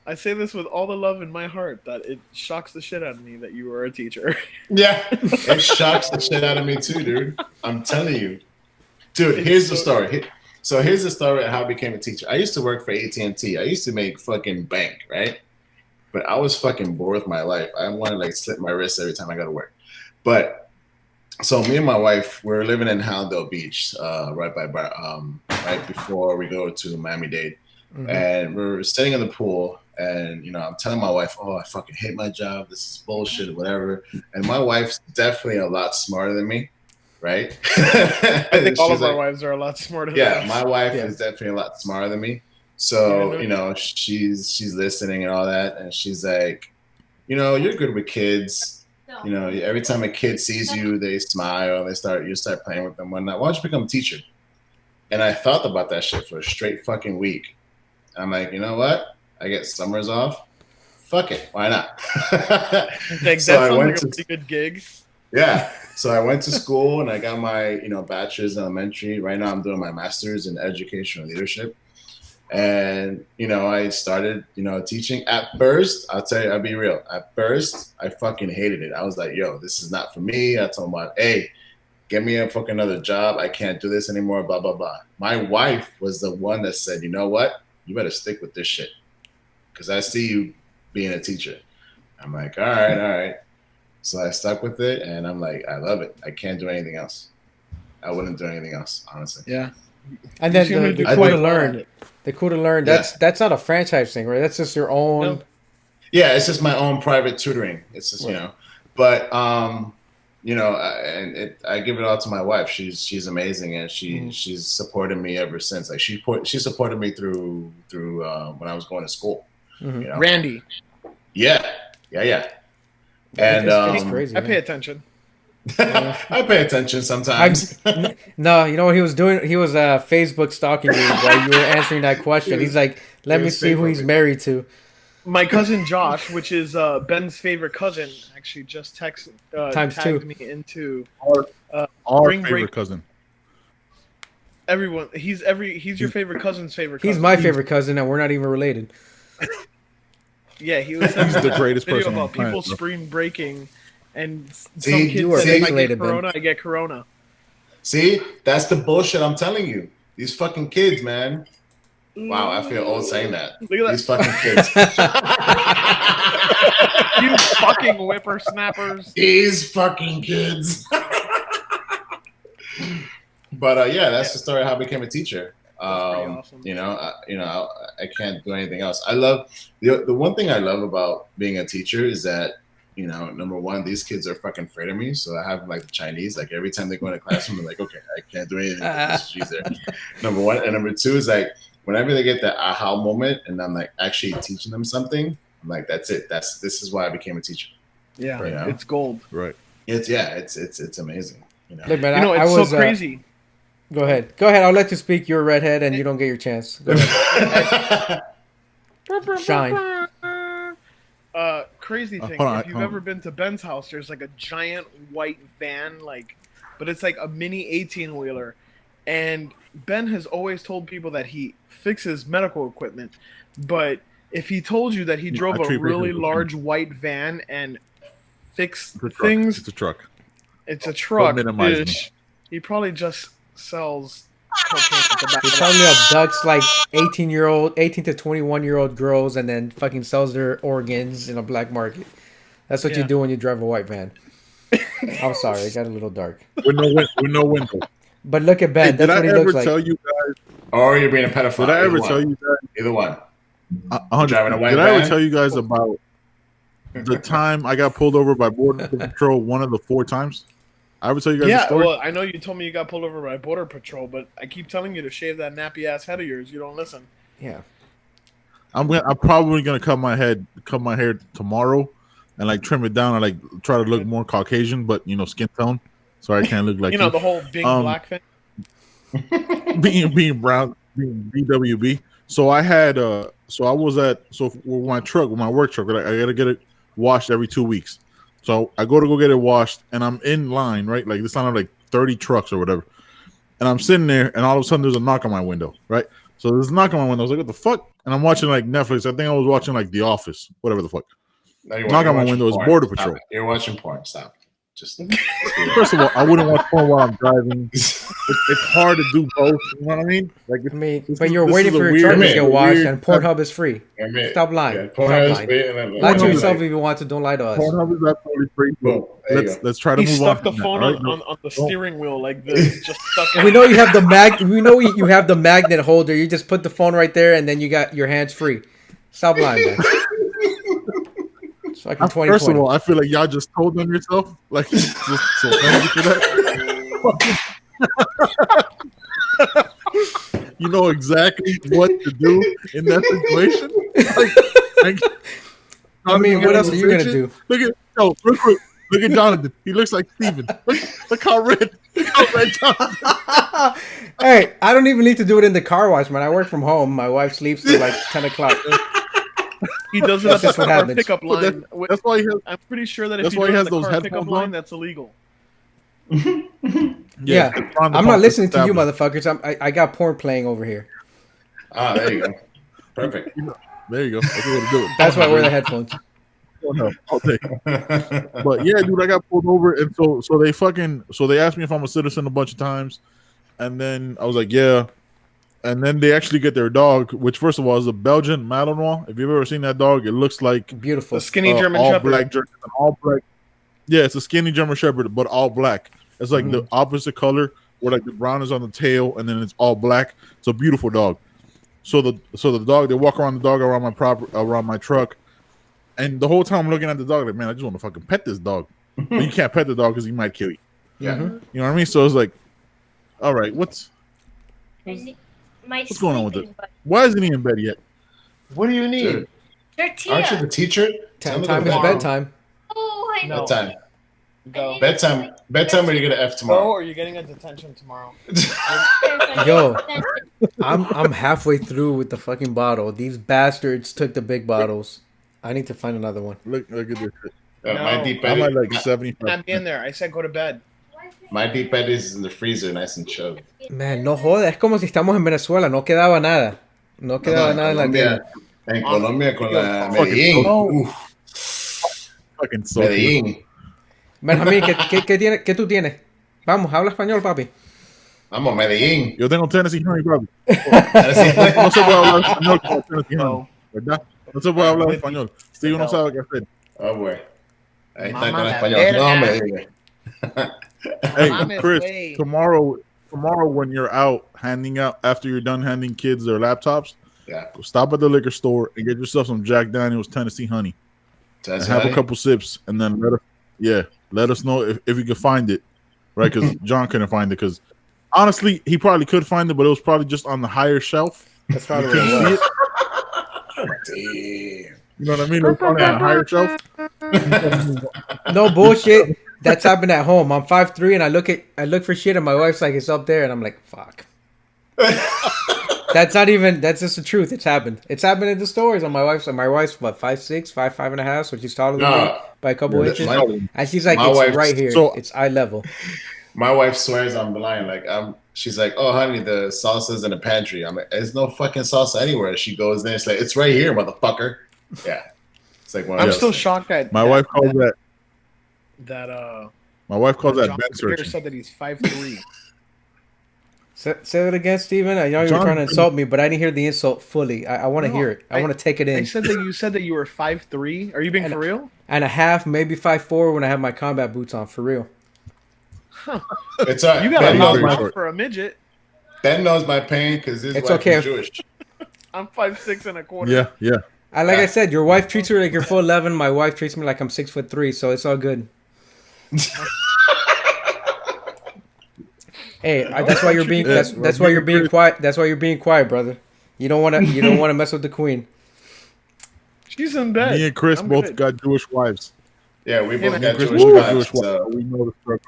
I say this with all the love in my heart that it shocks the shit out of me that you were a teacher. Yeah, it shocks the shit out of me too, dude. I'm telling you. Dude, here's the story. So here's the story of how I became a teacher. I used to work for AT&T. I used to make fucking bank, right? But I was fucking bored with my life. I wanted to slip my wrist every time I go to work. But so me and my wife, we're living in Hallandale Beach, right before we go to Miami-Dade. Mm-hmm. And we're sitting in the pool, and I'm telling my wife, "Oh, I fucking hate my job. This is bullshit, whatever." And my wife's definitely a lot smarter than me. Right? I think all of our wives are a lot smarter than us. Yeah, my wife is definitely a lot smarter than me. So, she's listening and all that, and she's like, you're good with kids. Every time a kid sees you, they smile, you start playing with them, whatnot. Why don't you become a teacher? And I thought about that shit for a straight fucking week. I'm like, you know what? I get summers off. Fuck it. Why not? That sounds like a pretty good gig. Yeah. So I went to school and I got my, bachelor's in elementary. Right now I'm doing my master's in educational leadership. And, I started, teaching. At first, I'll tell you, I'll be real. At first, I fucking hated it. I was like, yo, this is not for me. I told my, hey, get me a fucking another job. I can't do this anymore, blah, blah, blah. My wife was the one that said, you know what? You better stick with this shit. Because I see you being a teacher. I'm like, all right. So I stuck with it, and I'm like, I love it. I can't do anything else. I wouldn't do anything else, honestly. Yeah. And then the cool to learn. That's not a franchise thing, right? That's just your own. No. Yeah, it's just my own private tutoring. It's just but I give it all to my wife. She's amazing, and she's supported me ever since. Like she supported me through when I was going to school. Randy. Yeah. And it's crazy. I pay attention. I pay attention sometimes. No, you know what he was doing? He was Facebook stalking you while you were answering that question. He's like, let me see who he's married to. My cousin Josh, which is Ben's favorite cousin, actually just tagged me into our favorite cousin. Everyone, he's your favorite cousin's favorite cousin. He's my favorite cousin, and we're not even related. Yeah, he was He's the greatest person about on the planet, people spring breaking, and some See, you kids are said if I insulated, get corona, Ben. I get corona. See, that's the bullshit I'm telling you. These fucking kids, man. Wow, I feel old saying that. Look at that. These fucking kids. You fucking whippersnappers. These fucking kids. But yeah, that's the story of how I became a teacher. Awesome. I can't do anything else. I love the one thing I love about being a teacher is that, number one, these kids are fucking afraid of me. So I have like the Chinese, like every time they go into classroom, they're like, okay, I can't do anything. She's there. Number one. And number two is like, whenever they get that aha moment and I'm like actually teaching them something, I'm like, that's it. This is why I became a teacher. Yeah, it's gold. Right. It's amazing. Look, man, it's so crazy. Go ahead. I'll let you speak. You're a redhead, and you don't get your chance. Go ahead. Shine. Crazy thing. If you've ever been to Ben's house, there's like a giant white van, but it's like a mini 18-wheeler. And Ben has always told people that he fixes medical equipment, but if he told you that he drove a really large white van and fixed things, it's a truck. It's a truck. Bitch, he probably just sells cocaine at the back. He probably abducts like 18 to 21-year-old girls and then fucking sells their organs in a black market. That's what you do when you drive a white van. I'm sorry, it got a little dark. With no window. But look at Ben. That's what he looks like. Did I ever tell you guys? Or you're being a pedophile. Did I ever tell you guys? Either one. Driving a white van? Did I ever tell you guys about the time I got pulled over by Border Patrol one of the 4 times? I ever tell you guys the story? Well, I know you told me you got pulled over by Border Patrol, but I keep telling you to shave that nappy ass head of yours. You don't listen. Yeah. I'm probably gonna cut my hair tomorrow, and like trim it down and like try to look more Caucasian, but skin tone, so I can't look like the whole being black thing. being brown, being BWB. So I had with my work truck, I gotta get it washed every 2 weeks. So I go get it washed, and I'm in line, right? Like this time of like 30 trucks or whatever. And I'm sitting there, and all of a sudden there's a knock on my window, right? So there's a knock on my window. I was like, what the fuck? And I'm watching like Netflix. I think I was watching like The Office, whatever the fuck. Knock on my window is Border Patrol. You're watching porn. Stop. Just first of all, I wouldn't watch porn while I'm driving. It's hard to do both. You know what I mean? Like, but you're waiting for your truck to get washed, and Pornhub is free. Stop lying. Yeah, Pornhub is free. Lie to yourself if you want to. Don't lie to us. Pornhub is absolutely free. Let's try to move on. He stuck the phone on the steering wheel like this. Just stuck. We know you have the We know you have the magnet holder. You just put the phone right there, and then you got your hands free. Stop lying, man. Like first of all, I feel like y'all just told on yourself. Like, so thank you for that. You know exactly what to do in that situation. I mean, what else are you gonna do? Real quick. Look at Jonathan. He looks like Steven. Look how red Jonathan. Hey, I don't even need to do it in the car wash, man. I work from home. My wife sleeps till like 10 o'clock. He does it at the car pickup line. That's why I'm pretty sure that if you do it at the car pickup line, that's illegal. Yeah. I'm not listening to you, motherfuckers. I got porn playing over here. Ah, there you go. Perfect. There you go. That's the way to do it. That's why I wear the headphones. I'll take it. But yeah, dude, I got pulled over, and so they asked me if I'm a citizen a bunch of times, and then I was like, yeah. And then they actually get their dog, which first of all is a Belgian Malinois. If you've ever seen that dog, it looks like beautiful, a skinny German Shepherd. All black. Yeah, it's a skinny German Shepherd, but all black. It's like the opposite color, where like the brown is on the tail, and then it's all black. It's a beautiful dog. So the dog, they walk around the dog around my truck, and the whole time I'm looking at the dog, like, man, I just want to fucking pet this dog. But you can't pet the dog because he might kill you. Yeah. You know what I mean? So it's like, all right, what's going on with it? Why isn't he in bed yet? What do you need? Dude, Tortilla. aren't you the teacher? Time is bedtime. Oh, I know. Bedtime. Go. Bedtime, or you get an F tomorrow? Go, or you're getting a detention tomorrow. Yo. I'm halfway through with the fucking bottle. These bastards took the big bottles. I need to find another one. Look at this shit. My No. deep I'm bed. at like 75. I'm in there. I said go to bed. My deep bed is in the freezer, nice and chilled. Man, no joda. Es como si estamos en Venezuela. No quedaba nada. No quedaba nada en la tienda. En Colombia con la Fucking Medellín. so- Uf, Fucking so Medellín. Benjamín, ¿qué tú tienes? Vamos, habla español, papi. Vamos, Medellín. Yo tengo Tennessee Honey, papi. No se puede hablar español con Tennessee Honey, ¿verdad? No se puede hablar español. Steve no sabe qué hacer. Oh, boy. Ahí está Mamá con la español. verga. No, me diga. Hey, Mames, Chris, güey. tomorrow when you're out handing out, after you're done handing kids their laptops, Yeah. stop at the liquor store and get yourself some Jack Daniels Tennessee Honey. And have a couple sips, and then let us know if you can find it, right? Because John couldn't find it. Because honestly, he probably could find it, but it was probably just on the higher shelf. That's probably You couldn't see it. Damn. You know what I mean? It was probably on a higher shelf. No bullshit. That's happened at home. I'm 5'3" and I look for shit and my wife's like, it's up there, and I'm like, fuck. That's just the truth. It's happened. It's happened in the stores. And my wife's what, 5'6", 5'5.5", so she's taller than me by a couple inches. And she's like, it's right here. So- It's eye level. My wife swears I'm blind. She's like, oh, honey, the salsa's in the pantry. I'm like, there's no fucking salsa anywhere. She goes in, it's like, it's right here, motherfucker. Yeah. It's like one of I'm those. still shocked that My wife calls that. that My wife calls that John Ben Spears searching. said that he's 5'3". Say that again, Steven. I know you were John- trying to insult me, but I didn't hear the insult fully. I want to No, hear it. I want to take it I in. said that you said that you were 5'3". Are you being for real? And a half, maybe 5'4" when I have my combat boots on, for real. It's all right. You got a Ben lot knows my, mouth for a midget. Ben knows my pain because his It's wife okay. is Jewish. I'm 5'6" and a quarter. Yeah. Like I said, your wife treats her like you're full 11. My wife treats me like I'm 6'3", so it's all good. Hey, that's why you're being that's why you're being quiet. That's why you're being quiet, brother. You don't want to mess with the queen. She's in bed. Me and Chris I'm both good. got Jewish wives. Yeah, we both man. got Chris Jewish both got wives, Jewish wives. so We know the struggle.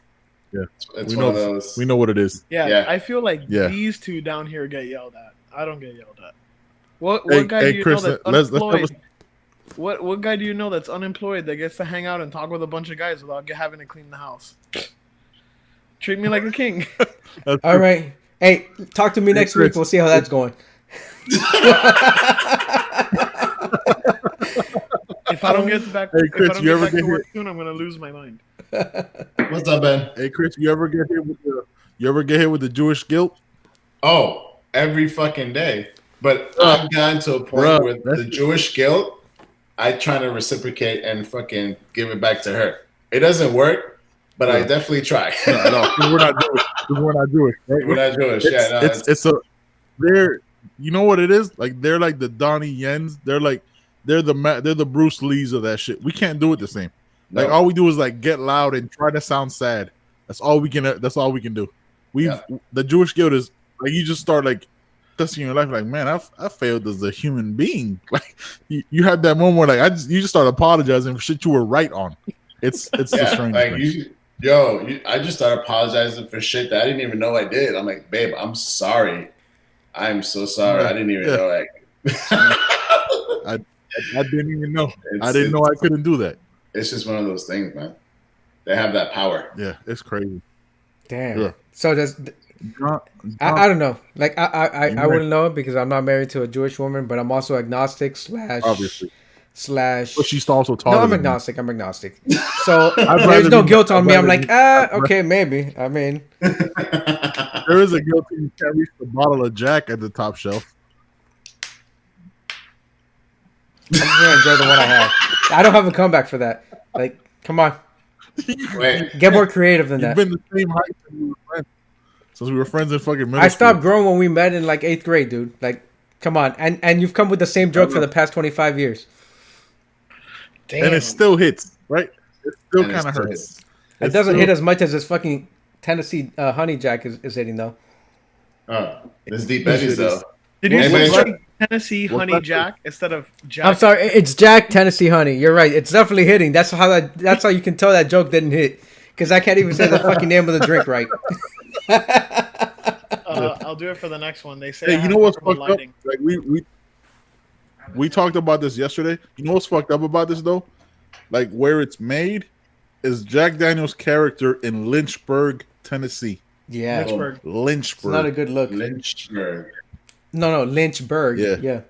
it's We one of know. those. We know what it is. Yeah, Yeah. I feel like Yeah. these two down here get yelled at. I don't get yelled at. What Hey, guy hey, do you Chris, know that's let's have unemployed? What guy do you know that's unemployed that gets to hang out and talk with a bunch of guys without having to clean the house? Treat me like a king. All right. Hey, talk to me next Chris. week. We'll see how that's going. If I don't get back, Hey, Chris, if I don't you get ever back get to work soon, I'm gonna lose my mind. What's up, Ben? Hey, Chris, you ever get hit with the Jewish guilt? Oh, every fucking day. But I've gotten to a point Bruh, where that's- the Jewish guilt, I try to reciprocate and fucking give it back to her. It doesn't work, but I Yeah. definitely try. No, 'cause we're not Jewish. 'Cause we're not Jewish. Right? We're not Jewish. Yeah, no, You know what it is? Like they're like the Donnie Yens. They're the Bruce Lees of that shit. We can't do it the same. Like no. all we do is like get loud and try to sound sad. That's all we can do. The Jewish guilt is like you just start like testing your life. Like man, I failed as a human being. Like you had that moment where like you just start apologizing for shit you were right on. It's the strangest like thing. I just started apologizing for shit that I didn't even know I did. I'm like, babe, I'm sorry. I'm so sorry. I didn't even know. Like, I didn't even know. I didn't know I couldn't do that. It's just one of those things, man. They have that power. Yeah, it's crazy. Damn. Yeah. So does I don't know. Like I wouldn't know because I'm not married to a Jewish woman, but I'm also agnostic Obviously. / But she's also taller. No, I'm than agnostic. I'm agnostic. So rather there's no be- guilt on I'd me. I'm rather like, be- okay, maybe. I mean, me. There is a guilt you can't reach the bottle of Jack at the top shelf. I'm just gonna enjoy the one I have. I don't have a comeback for that. Like, come on, Wait, get more creative than You've that. been the same height since we were friends. Since we were friends in fucking middle I stopped school. growing when we met in like 8th grade, dude. Like, come on, and you've come with the same joke for the past 25 years. Damn. And it still hits, right? it still kind of hurts. It doesn't hit as much as this fucking Tennessee Honey Jack is hitting though. It's deep eddies though. Did you say Tennessee Honey Jack instead of Jack? I'm sorry, it's Jack Tennessee Honey. You're right. It's definitely hitting. That's how you can tell that joke didn't hit. Because I can't even say the fucking name of the drink right. I'll do it for the next one. They say. Hey, you know what's fucked up? Like we talked about this yesterday. You know what's fucked up about this though? Like where it's made is Jack Daniel's character in Lynchburg, Tennessee. Yeah, Lynchburg. It's not a good look. Lynchburg. No, Lynchburg. Yeah.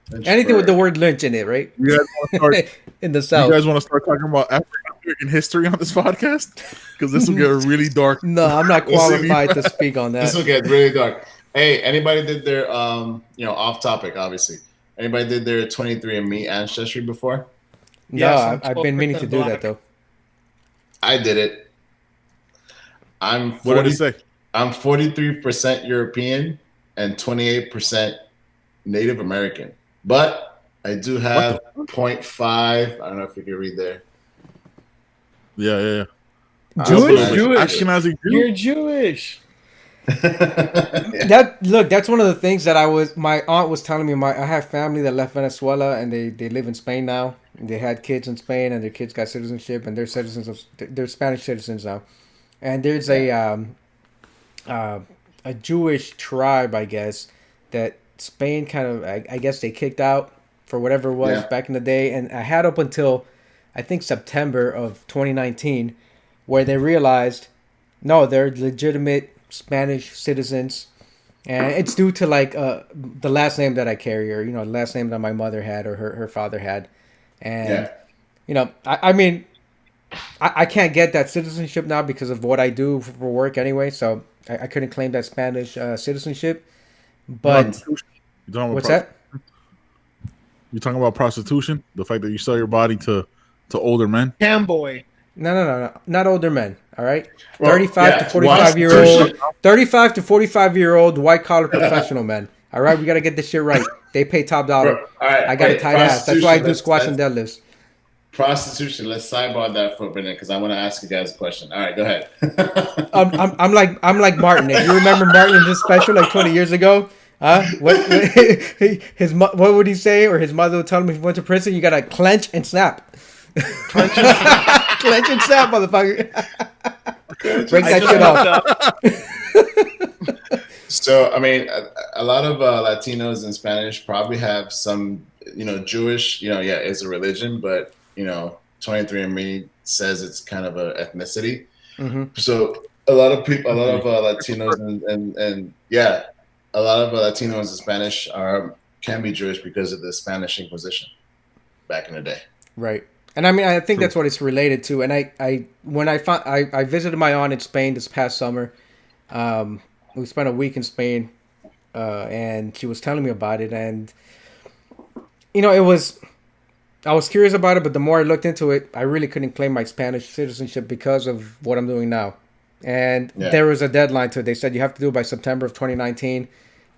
Lynchburg. Anything with the word lynch in it, right? You guys want to start in the South? You guys want to start talking about African American history on this podcast? Because this will get really dark. No, I'm not qualified to speak on that. This will get really dark. Hey, anybody did their off topic? Obviously, anybody did their 23andMe ancestry before? No, yes, I've been meaning to do that though. I did it. What did it say? I'm 43% European and 28% Native American. But I do have 0.5. I don't know if you can read there. Yeah. Jewish. Ashkenazi Jew. You're Jewish. That's one of the things that my aunt was telling me. I have family that left Venezuela and they live in Spain now. And they had kids in Spain and their kids got citizenship and they're Spanish citizens now. And there's a Jewish tribe, I guess, that Spain kind of, I guess they kicked out for whatever it was back in the day. And I had up until, I think, September of 2019, where they realized, no, they're legitimate Spanish citizens. And it's due to, like, the last name that I carry, or, the last name that my mother had or her father had. And, I mean, I can't get that citizenship now because of what I do for work anyway. So I couldn't claim that Spanish citizenship. But what's that? You talking about prostitution? The fact that you sell your body to older men? Camboy. No, not older men. All right, 35 to 45-year-old white collar professional men. All right, we gotta get this shit right. They pay top dollar. All right, I got a tight ass. That's why I do squats and deadlifts. Prostitution. Let's sidebar that for a minute because I want to ask you guys a question. All right, go ahead. I'm like Martin. If you remember Martin in this special like 20 years ago, what would he say? Or his mother would tell him if he went to prison, you gotta clench and snap. Clench and snap, motherfucker. Break that shit off. So, I mean, a lot of Latinos in Spanish probably have some, Jewish, is a religion, but 23andMe says it's kind of an ethnicity. Mm-hmm. So a lot of Latinos and a lot of Latinos in Spanish can be Jewish because of the Spanish Inquisition back in the day. Right. And I mean, I think that's what it's related to. And when I visited my aunt in Spain this past summer, we spent a week in Spain, and she was telling me about it. And, I was curious about it, but the more I looked into it, I really couldn't claim my Spanish citizenship because of what I'm doing now. And there was a deadline to it. They said you have to do it by September of 2019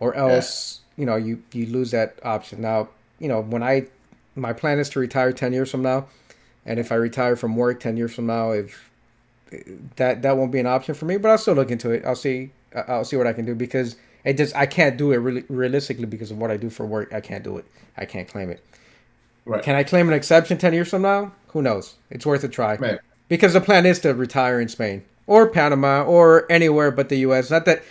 or else, you lose that option. Now, my plan is to retire 10 years from now. And if I retire from work 10 years from now, if that won't be an option for me, but I'll still look into it. I'll see what I can do because I can't do it really realistically because of what I do for work. I can't do it. I can't claim it. Right. Can I claim an exception 10 years from now? Who knows? It's worth a try. Right. Because the plan is to retire in Spain or Panama or anywhere but the U.S. Not that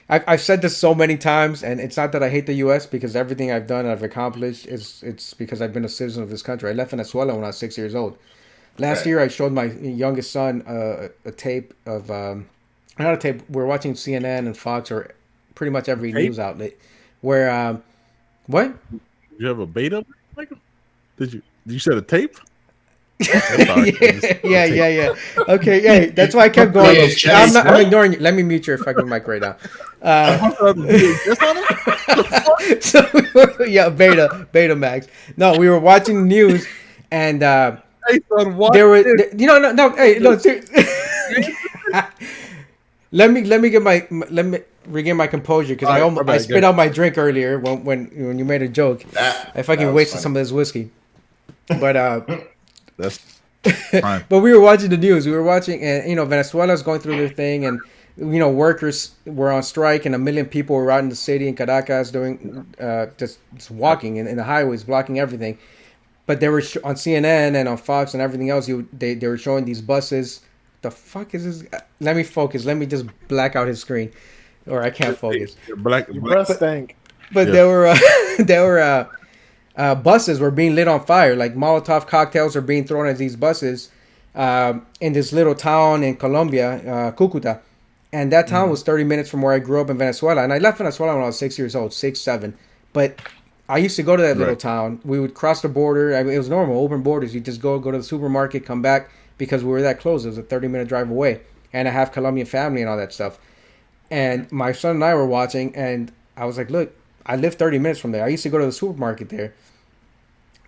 I've said this so many times, and it's not that I hate the U.S. because everything I've done and I've accomplished it's because I've been a citizen of this country. I left Venezuela when I was 6 years old. Last year, I showed my youngest son a tape of not a tape. We're watching CNN and Fox or pretty much every news outlet. Where what? Did you have a beta, Michael? Did you set a tape? Yeah. Okay, hey, that's why I kept going. I'm ignoring you. Let me mute your fucking mic right now. Beta Max. No, we were watching the news and there were no. Hey, no. Let me regain my composure because I spit out my drink earlier when you made a joke. I fucking wasted some of this whiskey. But But we were watching the news. We were watching, and Venezuela's going through their thing, and workers were on strike, and 1 million people were out in the city in Caracas doing just walking in the highways, blocking everything. But they were on CNN and on Fox and everything else. They were showing these buses. The fuck is this? Let me focus. Let me just black out his screen, or I can't focus. Your breath stank. But there were buses were being lit on fire. Like Molotov cocktails are being thrown at these buses in this little town in Colombia, Cucuta. And that town was 30 minutes from where I grew up in Venezuela. And I left Venezuela when I was 6 years old, 6, 7. But I used to go to that little town. We would cross the border. I mean, it was normal, open borders. You just go to the supermarket, come back, because we were that close. It was a 30-minute drive away. And I have Colombian family and all that stuff. And my son and I were watching, and I was like, look, I live 30 minutes from there. I used to go to the supermarket there.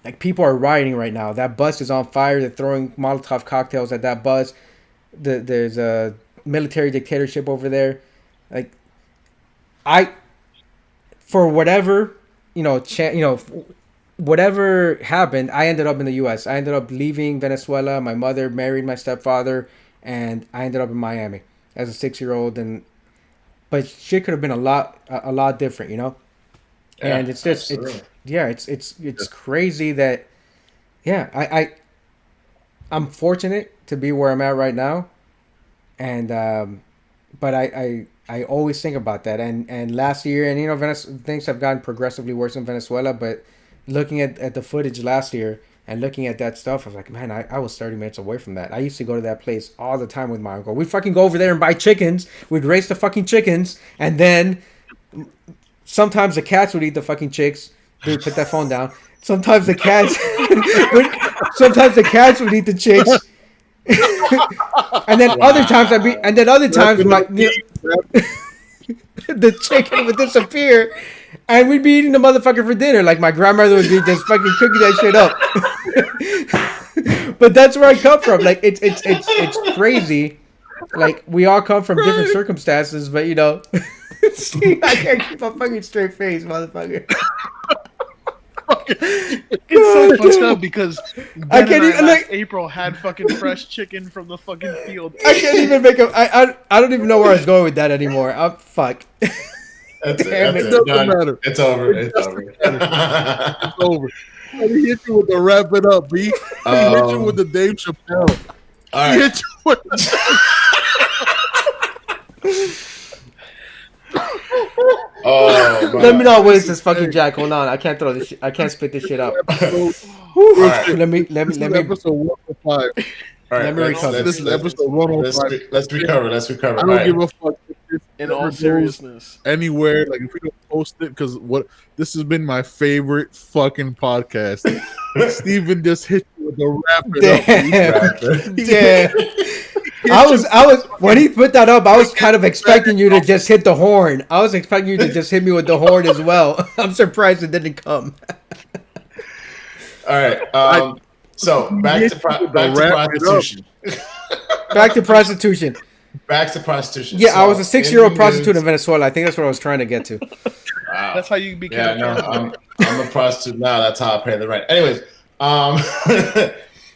Like, people are rioting right now. That bus is on fire. They're throwing Molotov cocktails at that bus. There's a military dictatorship over there. Like, for whatever, whatever happened, I ended up in the U.S. I ended up leaving Venezuela. My mother married my stepfather, and I ended up in Miami as a 6-year-old. But shit could have been a lot different, Yeah, and it's just, it's crazy that, I'm fortunate to be where I'm at right now, and but I always think about that, and last year, and things have gotten progressively worse in Venezuela, but looking at the footage last year and looking at that stuff, I was like, man, I was 30 minutes away from that. I used to go to that place all the time with my uncle. We'd fucking go over there and buy chickens. We'd raise the fucking chickens, and then sometimes the cats would eat the fucking chicks. Dude, put that phone down. Sometimes the cats would eat the chicks. And then other times the chicken would disappear, and we'd be eating the motherfucker for dinner. Like, my grandmother would be just fucking cooking that shit up. But that's where I come from. Like, it's crazy. Like, we all come from different circumstances, but see, I can't keep a fucking straight face, motherfucker. It's so fucked up because I can't even, like, April had fucking fresh chicken from the fucking field. I can't even make a. I don't even know where I was going with that anymore. I'm fuck. Damn it. It's over. It's over. He hit you with the wrap it up, B. He hit you with the Dave Chappelle. All right. He hit you with Let me not waste this fucking Jack. Hold on, I can't throw this. I can't spit this shit out. Right. Let me. Episode 105. All right, let me recover. This is episode 105. Let's recover. I don't give a fuck. In all seriousness, anywhere, like, if we don't post it, because this has been my favorite fucking podcast. Steven just hit you with the wrap it up. Damn. I was when he put that up, I was kind of expecting you to just hit the horn. I was expecting you to just hit me with the horn as well. I'm surprised it didn't come. All right. So back to prostitution. Back to prostitution. Back to prostitution. Yeah, so, I was a 6-year-old prostitute in Venezuela. I think that's what I was trying to get to. Wow. That's how you became. Yeah, no, I'm a prostitute now. That's how I pay the rent. Anyways,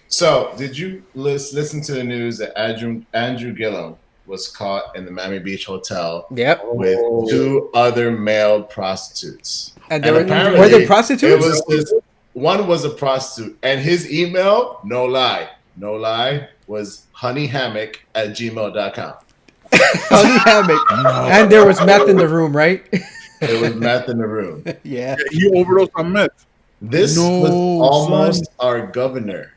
so did you listen to the news that Andrew Gillum was caught in the Miami Beach hotel? Yep. With 2 other male prostitutes. And were they prostitutes? One was a prostitute, and his email, no lie, was honeyhammock@gmail.com. Honey hammock. No. And there was meth in the room, right? There was meth in the room. Yeah. You overdosed on meth. This was almost our governor.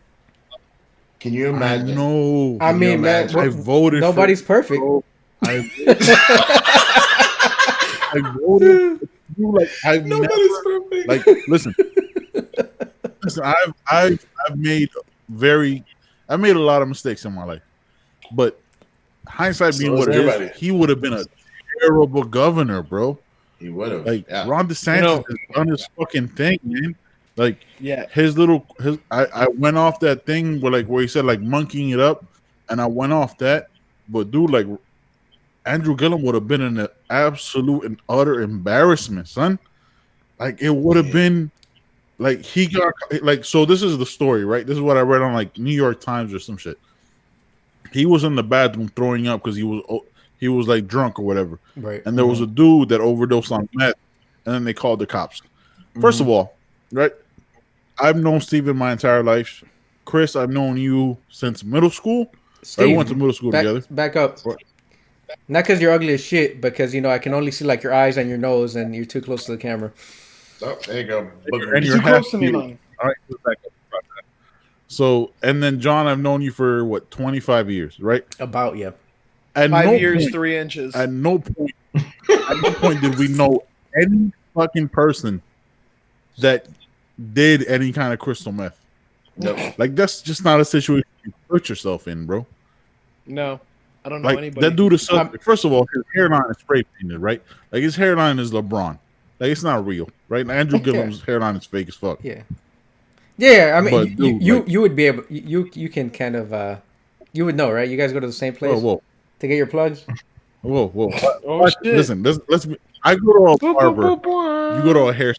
Can you imagine? No. I mean, man, I voted. Nobody's perfect. I voted. Nobody's perfect. Like, listen. I've made a lot of mistakes in my life, but hindsight being what it is, he would have been a terrible governor, bro. He would have. Like, Ron DeSantis has done his fucking thing, man. Like, yeah, I went off that thing where he said, like, monkeying it up, and I went off that. But dude, like, Andrew Gillum would have been an absolute and utter embarrassment, son. Like, it would have been like he got like so. This is the story, right? This is what I read on like New York Times or some shit. He was in the bathroom throwing up because he was like drunk or whatever, right? And there was a dude that overdosed on meth, and then they called the cops. First of all, right? I've known Steven my entire life. Chris, I've known you since middle school. Steve, we went to middle school together. Back up. Not because you're ugly as shit, because I can only see like your eyes and your nose, and you're too close to the camera. Oh, there you go. And you're too close to me, man. All right, back up. So, and then John, I've known you for what 25 years, right? About yeah. At 5 years, 3 inches. At no point did we know any fucking person that did any kind of crystal meth. No, like that's just not a situation you put yourself in, bro. No, I don't know like, anybody. That dude is first of all, his hairline is spray painted, right? Like his hairline is LeBron. Like it's not real, right? Andrew Gillum's hairline is fake as fuck. Yeah. Yeah, I mean, but, dude, you would be able, you can kind of, you would know, right? You guys go to the same place to get your plugs. Whoa! Oh, shit. Listen, let's. I go to a barber. You go to a hairstylist.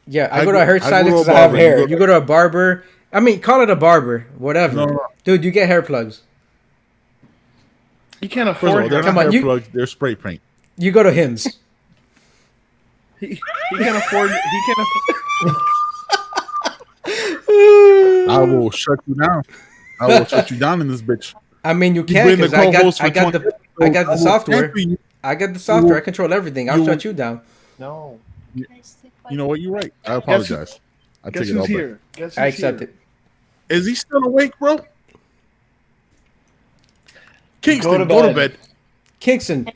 Yeah, I go to a hairstylist because I have hair. You go to a barber. I mean, call it a barber, whatever. No. Dude, you get hair plugs. You can't afford they're not hair plugs. They're spray paint. You go to Hims. He can't afford. He can't afford. I will shut you down. I will shut you down in this bitch. I mean, you can because I got the software. I got the software. I control everything. I'll shut you down. No. You know what? You're right. I apologize. I take it all back. I accept it. Is he still awake, bro? Kingston, go to bed. Kingston,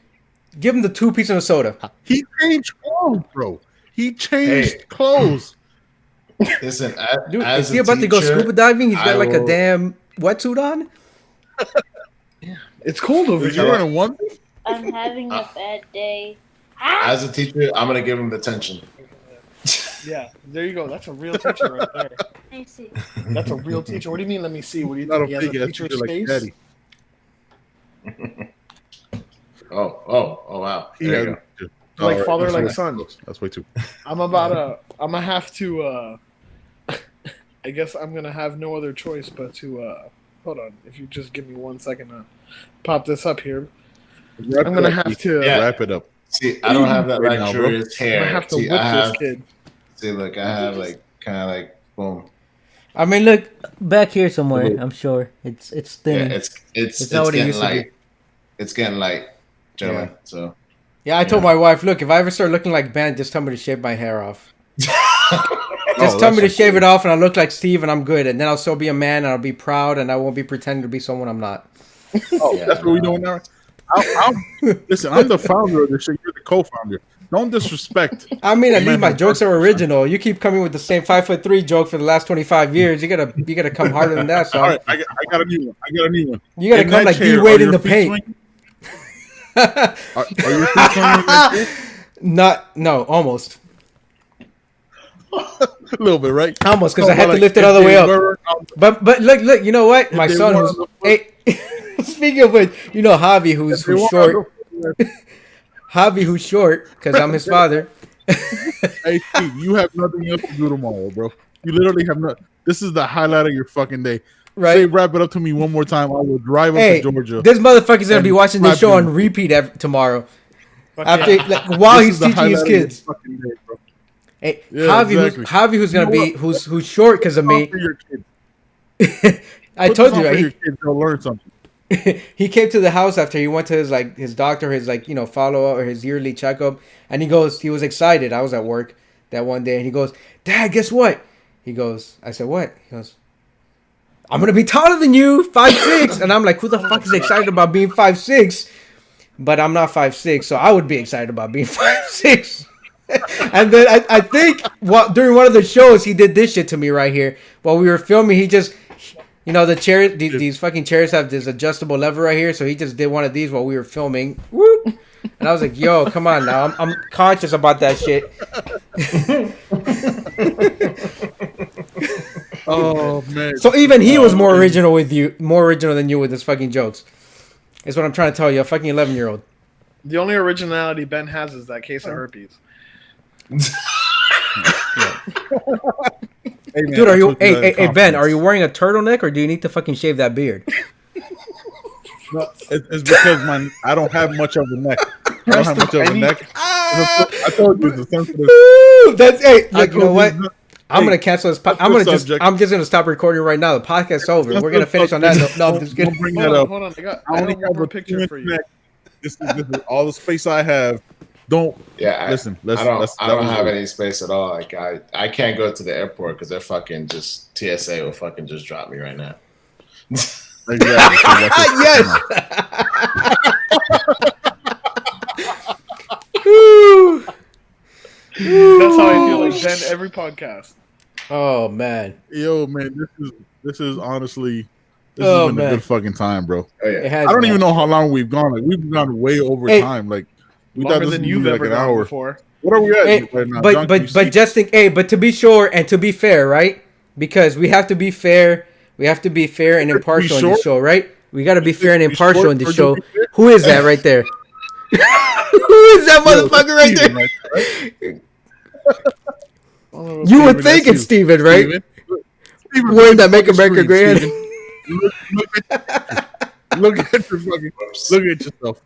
give him the 2 pieces of soda. He changed clothes, bro. He changed clothes. Listen, dude, is he about to go scuba diving? He's got like a damn wetsuit on. Yeah, it's cold over here. You're wearing one. I'm having a bad day. As a teacher, I'm gonna give him attention. Yeah, there you go. That's a real teacher right there. I see. That's a real teacher. What do you mean? Let me see. What do you think? He has a teacher's face? Oh, wow. There you go. Like father, like son. That's way too. I'm gonna have to. I guess I'm gonna have no other choice but to. Hold on, if you just give me 1 second to pop this up here. I'm gonna have to wrap it up. See, I don't have that luxurious hair. I have to whip this kid. See, look, I have like kind of like boom. I mean, look back here somewhere. I'm sure it's thin. Yeah, it's not what it used to be. It's getting light, gentlemen. Yeah. So. Yeah, I told my wife, look, if I ever start looking like Ben, just tell me to shave my hair off. Just tell me to shave it off, and I look like Steve, and I'm good. And then I'll still be a man, and I'll be proud, and I won't be pretending to be someone I'm not. Oh, that's what we're doing now. Listen, I'm the founder of this shit. You're the co-founder. Don't disrespect. I mean, at least my jokes are original. You keep coming with the same 5'3" joke for the last 25 years. You gotta come harder than that. So. All right, I got a new one. You gotta come like D-Wade in the paint. Are your feet swinging? No, almost. A little bit, right? Almost, because I had to lift it all the way up. But look, you know what? My son who's speaking of which, Javi, who's short. Javi, who's short, because I'm his father. Hey, Steve, you have nothing else to do tomorrow, bro. You literally have nothing. This is the highlight of your fucking day. Right? Say, wrap it up to me one more time. I will drive up to Georgia. This motherfucker's gonna be watching this show on repeat tomorrow. After, while he's teaching his kids. Day, hey, yeah, Javi, who's gonna be who's short because of me. I told you, right? Your kids will learn something. He came to the house after he went to his doctor, his follow up or his yearly checkup, and he was excited. I was at work that one day, and he goes, "Dad, guess what?" He goes, I said, "What?" He goes, "I'm gonna be taller than you, 5'6", and I'm like, "Who the fuck is excited about being 5'6"? But I'm not 5'6", so I would be excited about being 5'6". And then I think during one of the shows he did this shit to me right here while we were filming. He just, the chair, these fucking chairs have this adjustable lever right here, so he just did one of these while we were filming. Whoop. And I was like, "Yo, come on now, I'm conscious about that shit." Oh man! So even he was more original than you with his fucking jokes. Is what I'm trying to tell you, a fucking 11-year-old. The only originality Ben has is that case of herpes. Yeah. Hey, man, Dude, I are you? told that in Hey, Ben, confidence. are you wearing a turtleneck or do you need to fucking shave that beard? No, it's because I don't have much of a neck. I don't have much of a neck. I told you it's a sensitive. That's hey. I Look, you know told what? you, I'm gonna cancel this. I'm sensitive gonna subject. I'm just gonna stop recording right now. The podcast's over. We're gonna finish on that note. No, I'm just Don't kidding. bring that up. Hold on. I only have one more picture for you. neck. This is all the space I have. Don't listen. I don't have any space at all. Like I can't go to the airport because they're fucking just TSA will fucking just drop me right now. Exactly. Yes. That's how I feel like Ben every podcast. Oh man. Yo, man, this is honestly this has been a good fucking time, bro. Oh, yeah. It has, I don't man. even know how long we've gone. Like we've gone way over time. Like we thought Longer this than would be you've like ever an gone hour. before. What are we at Hey, right now? but John, can you see? just think, hey, but to be sure and to be fair, right? Because we have to be fair. We have to be fair and impartial in the short? show, right? We got to be fair and Be impartial short in the or show. to be fair? Who is that right there? Who is that motherfucker right Steven, there? right? You would Steven, think that's it's Steven, right? Steven, Wearing that look Make at the America screen, Great. Steven. Look at your fucking. Look at yourself.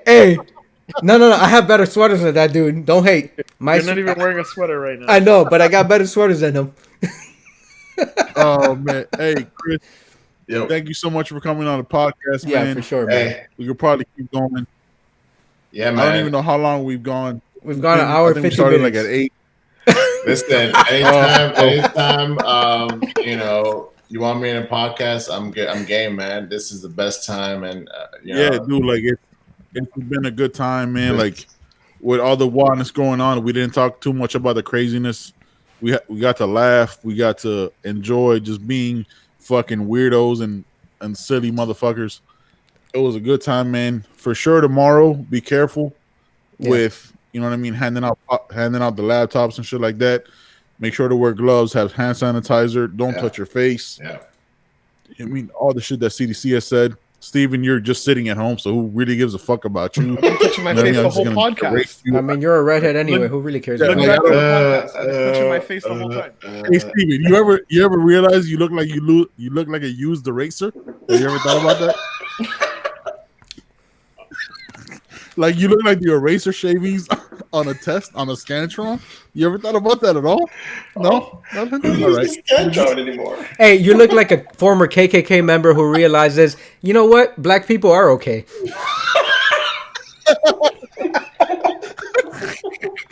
Hey. No. I have better sweaters than that dude. Don't hate. You're not even wearing a sweater right now. I know, but I got better sweaters than him. Oh man, hey Chris, Yo. thank you so much for coming on the podcast, Yeah, man. for sure, man. Hey, We could probably keep going. yeah, man. I don't even know how long we've gone. We've gone an hour I think we 50 started minutes. like at 8. Listen, anytime, you know, you want me in a podcast, I'm game, man. This is the best time, and you know, Yeah, dude, like it's been a good time, man. Like with all the wildness going on, we didn't talk too much about the craziness. We got to laugh, we got to enjoy just being fucking weirdos and silly motherfuckers. It was a good time, man. For sure, tomorrow, be careful with, you know what I mean, handing out the laptops and shit like that. Make sure to wear gloves, have hand sanitizer, don't touch your face. Yeah. I mean, all the shit that CDC has said. Steven, you're just sitting at home, so who really gives a fuck about you? I've been touching my face the whole podcast. I mean, you're a redhead anyway. Who really cares Look about back that? to the podcast. I've been touching my face the whole time. Hey Steven, you ever realize you look like you look like a used eraser? Have you ever thought about that? Like you look like the eraser shavings on a test on a Scantron. You ever thought about that at all? No, nothing. All right. Can't draw it anymore. Hey, you look like a former KKK member who realizes, you know what? Black people are okay.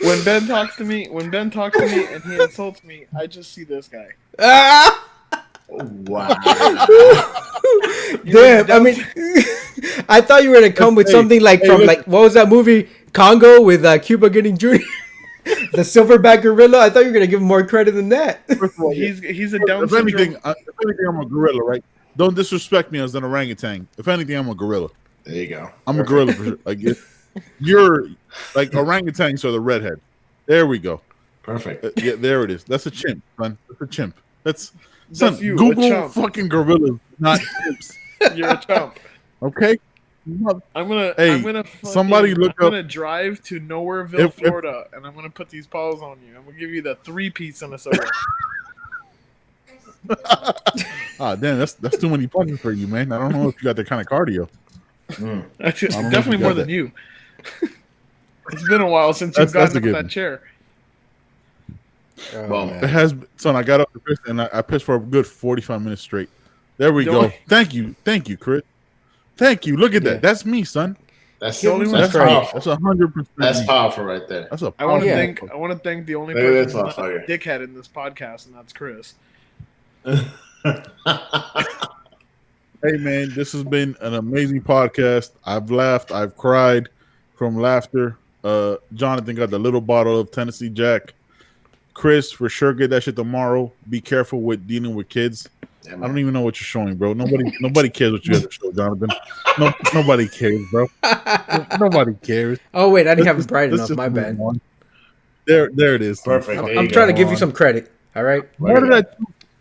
When Ben talks to me and he insults me, I just see this guy. Wow. Damn, I mean, I thought you were gonna come with something like from like what was that movie Congo with Cuba Gooding Jr. The silverback gorilla. I thought you were gonna give him more credit than that. He's a Down If syndrome. anything, I'm a gorilla, right? Don't disrespect me as an orangutan. If anything, I'm a gorilla. There you go. I'm a gorilla for sure. Like you're like orangutans are the redhead. There we go. Perfect. Yeah, there it is. That's a chimp, son. That's a chimp. That's you, a Google chump. fucking gorillas, not chimps. You're a chump. Okay. I'm gonna somebody look I'm up- gonna drive to Nowhereville, Florida, and I'm gonna put these paws on you. I'm gonna give you the 3-piece Minnesota. Damn, that's too many punches for you, man. I don't know if you got that kind of cardio. That's I don't know if definitely you more got than that. you. It's been a while since you've That's gotten a up that given. chair. Well, It has, son. I got up to piss and I pissed for a good 45 minutes straight. There we go. Thank you, Chris. Thank you. Look at that. That's me, son. that's The only one That's powerful. That's 100%. That's me. powerful right there. That's a. I want to powerful- thank the only Look at person this who's not a motherfucker. dickhead in this podcast, and that's Chris. Hey man, this has been an amazing podcast. I've laughed, I've cried from laughter. Jonathan got the little bottle of Tennessee Jack. Chris, for sure, get that shit tomorrow. Be careful with dealing with kids. Yeah, I don't even know what you're showing, bro. Nobody cares what you have to show, Jonathan. Nobody cares, bro. Nobody cares. Oh wait, I didn't have Let's it bright just- enough. let's My just bad. move on. There it is. Perfect. There I'm you trying go. to give you some credit. All right, What did I do?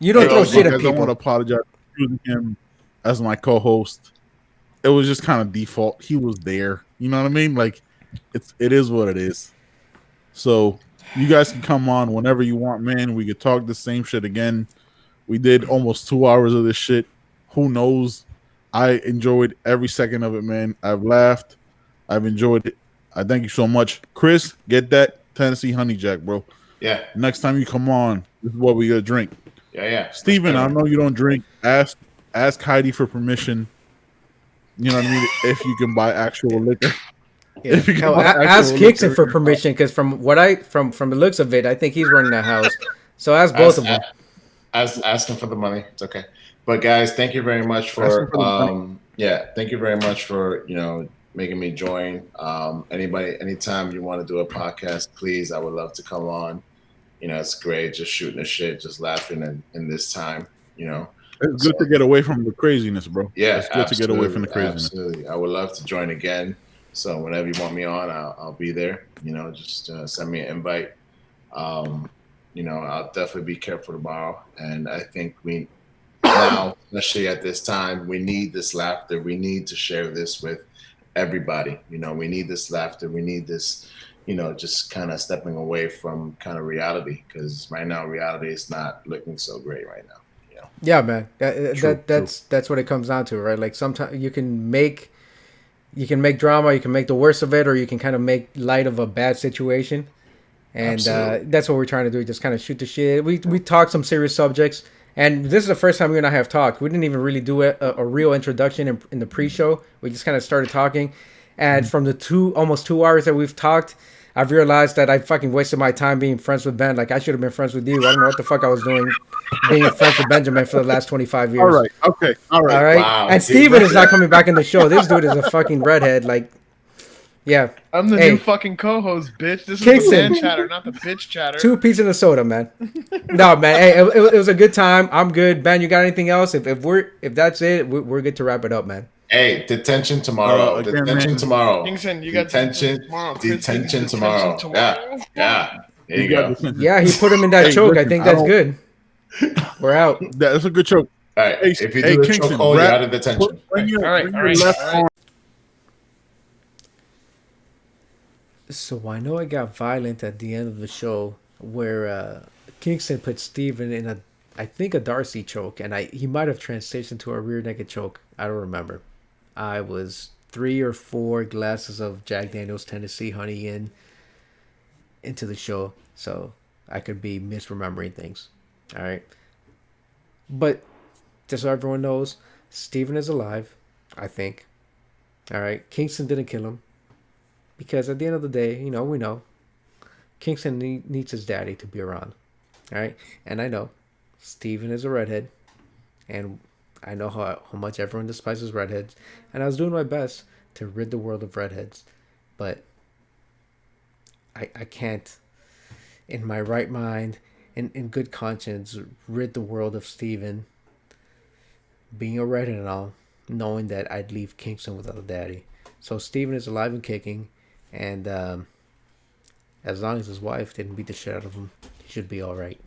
you don't throw shit at I want to people. apologize for choosing him as my co-host. It was just kind of default. He was there. You know what I mean? Like it is what it is. So you guys can come on whenever you want, man. We could talk the same shit again. We did almost 2 hours of this shit. Who knows? I enjoyed every second of it, man. I've laughed. I've enjoyed it. I thank you so much. Chris, get that Tennessee Honey Jack, bro. Yeah. Next time you come on, this is what we gotta drink. Yeah. Steven, I know you don't drink. Ask Heidi for permission. You know what I mean? If you can buy actual liquor. Yeah. Ask Kingston for permission, because from the looks of it, I think he's running that house. So ask both of them. Ask him for the money. It's okay. But guys, thank you very much for thank you very much for making me join. Anytime you want to do a podcast, please, I would love to come on. It's great, just shooting the shit, just laughing in this time. It's good to get away from the craziness, bro. Yeah, it's good to get away from the craziness. Absolutely, I would love to join again. So whenever you want me on, I'll be there. Just send me an invite. I'll definitely be careful tomorrow. And I think we now, especially at this time, we need this laughter. We need to share this with everybody. We need this laughter. We need this, just kind of stepping away from kind of reality, because right now reality is not looking so great right now. Yeah, man. That's what it comes down to, right? Like sometimes you can make drama, you can make the worst of it, or you can kind of make light of a bad situation. And that's what we're trying to do, just kind of shoot the shit. We talk some serious subjects, and this is the first time you and I have talked. We didn't even really do a real introduction in the pre-show. We just kind of started talking, and from the almost 2 hours that we've talked, I've realized that I fucking wasted my time being friends with Ben. Like, I should have been friends with you. I don't know what the fuck I was doing being friends with Benjamin for the last 25 years. All right. Okay. All right. Wow. And Steven is not coming back in the show. This dude is a fucking redhead. Like, yeah. I'm the new fucking co-host, bitch. This is the man chatter, not the bitch chatter. 2 pieces and a soda, man. No, man. Hey, it was a good time. I'm good. Ben, you got anything else? If that's it, we're good to wrap it up, man. Hey, detention tomorrow. Detention tomorrow. Kingston, you got detention tomorrow. Detention tomorrow. Yeah. There you go. Yeah, he put him in that choke. Listen, I think that's good. We're out. That's a good choke. All right. If you do the choke, you're out of detention. All right. So I know it got violent at the end of the show where Kingston put Steven in I think a Darcy choke, and he might have transitioned to a rear naked choke. I don't remember. I was 3 or 4 glasses of Jack Daniel's Tennessee Honey into the show, so I could be misremembering things. All right. But just so everyone knows, Steven is alive, I think. All right. Kingston didn't kill him, because at the end of the day, we know Kingston needs his daddy to be around. All right. And I know Steven is a redhead, and I know how much everyone despises redheads, and I was doing my best to rid the world of redheads, but I can't, in my right mind, in good conscience, rid the world of Steven being a redhead and all, knowing that I'd leave Kingston without a daddy. So Steven is alive and kicking, and as long as his wife didn't beat the shit out of him, he should be all right.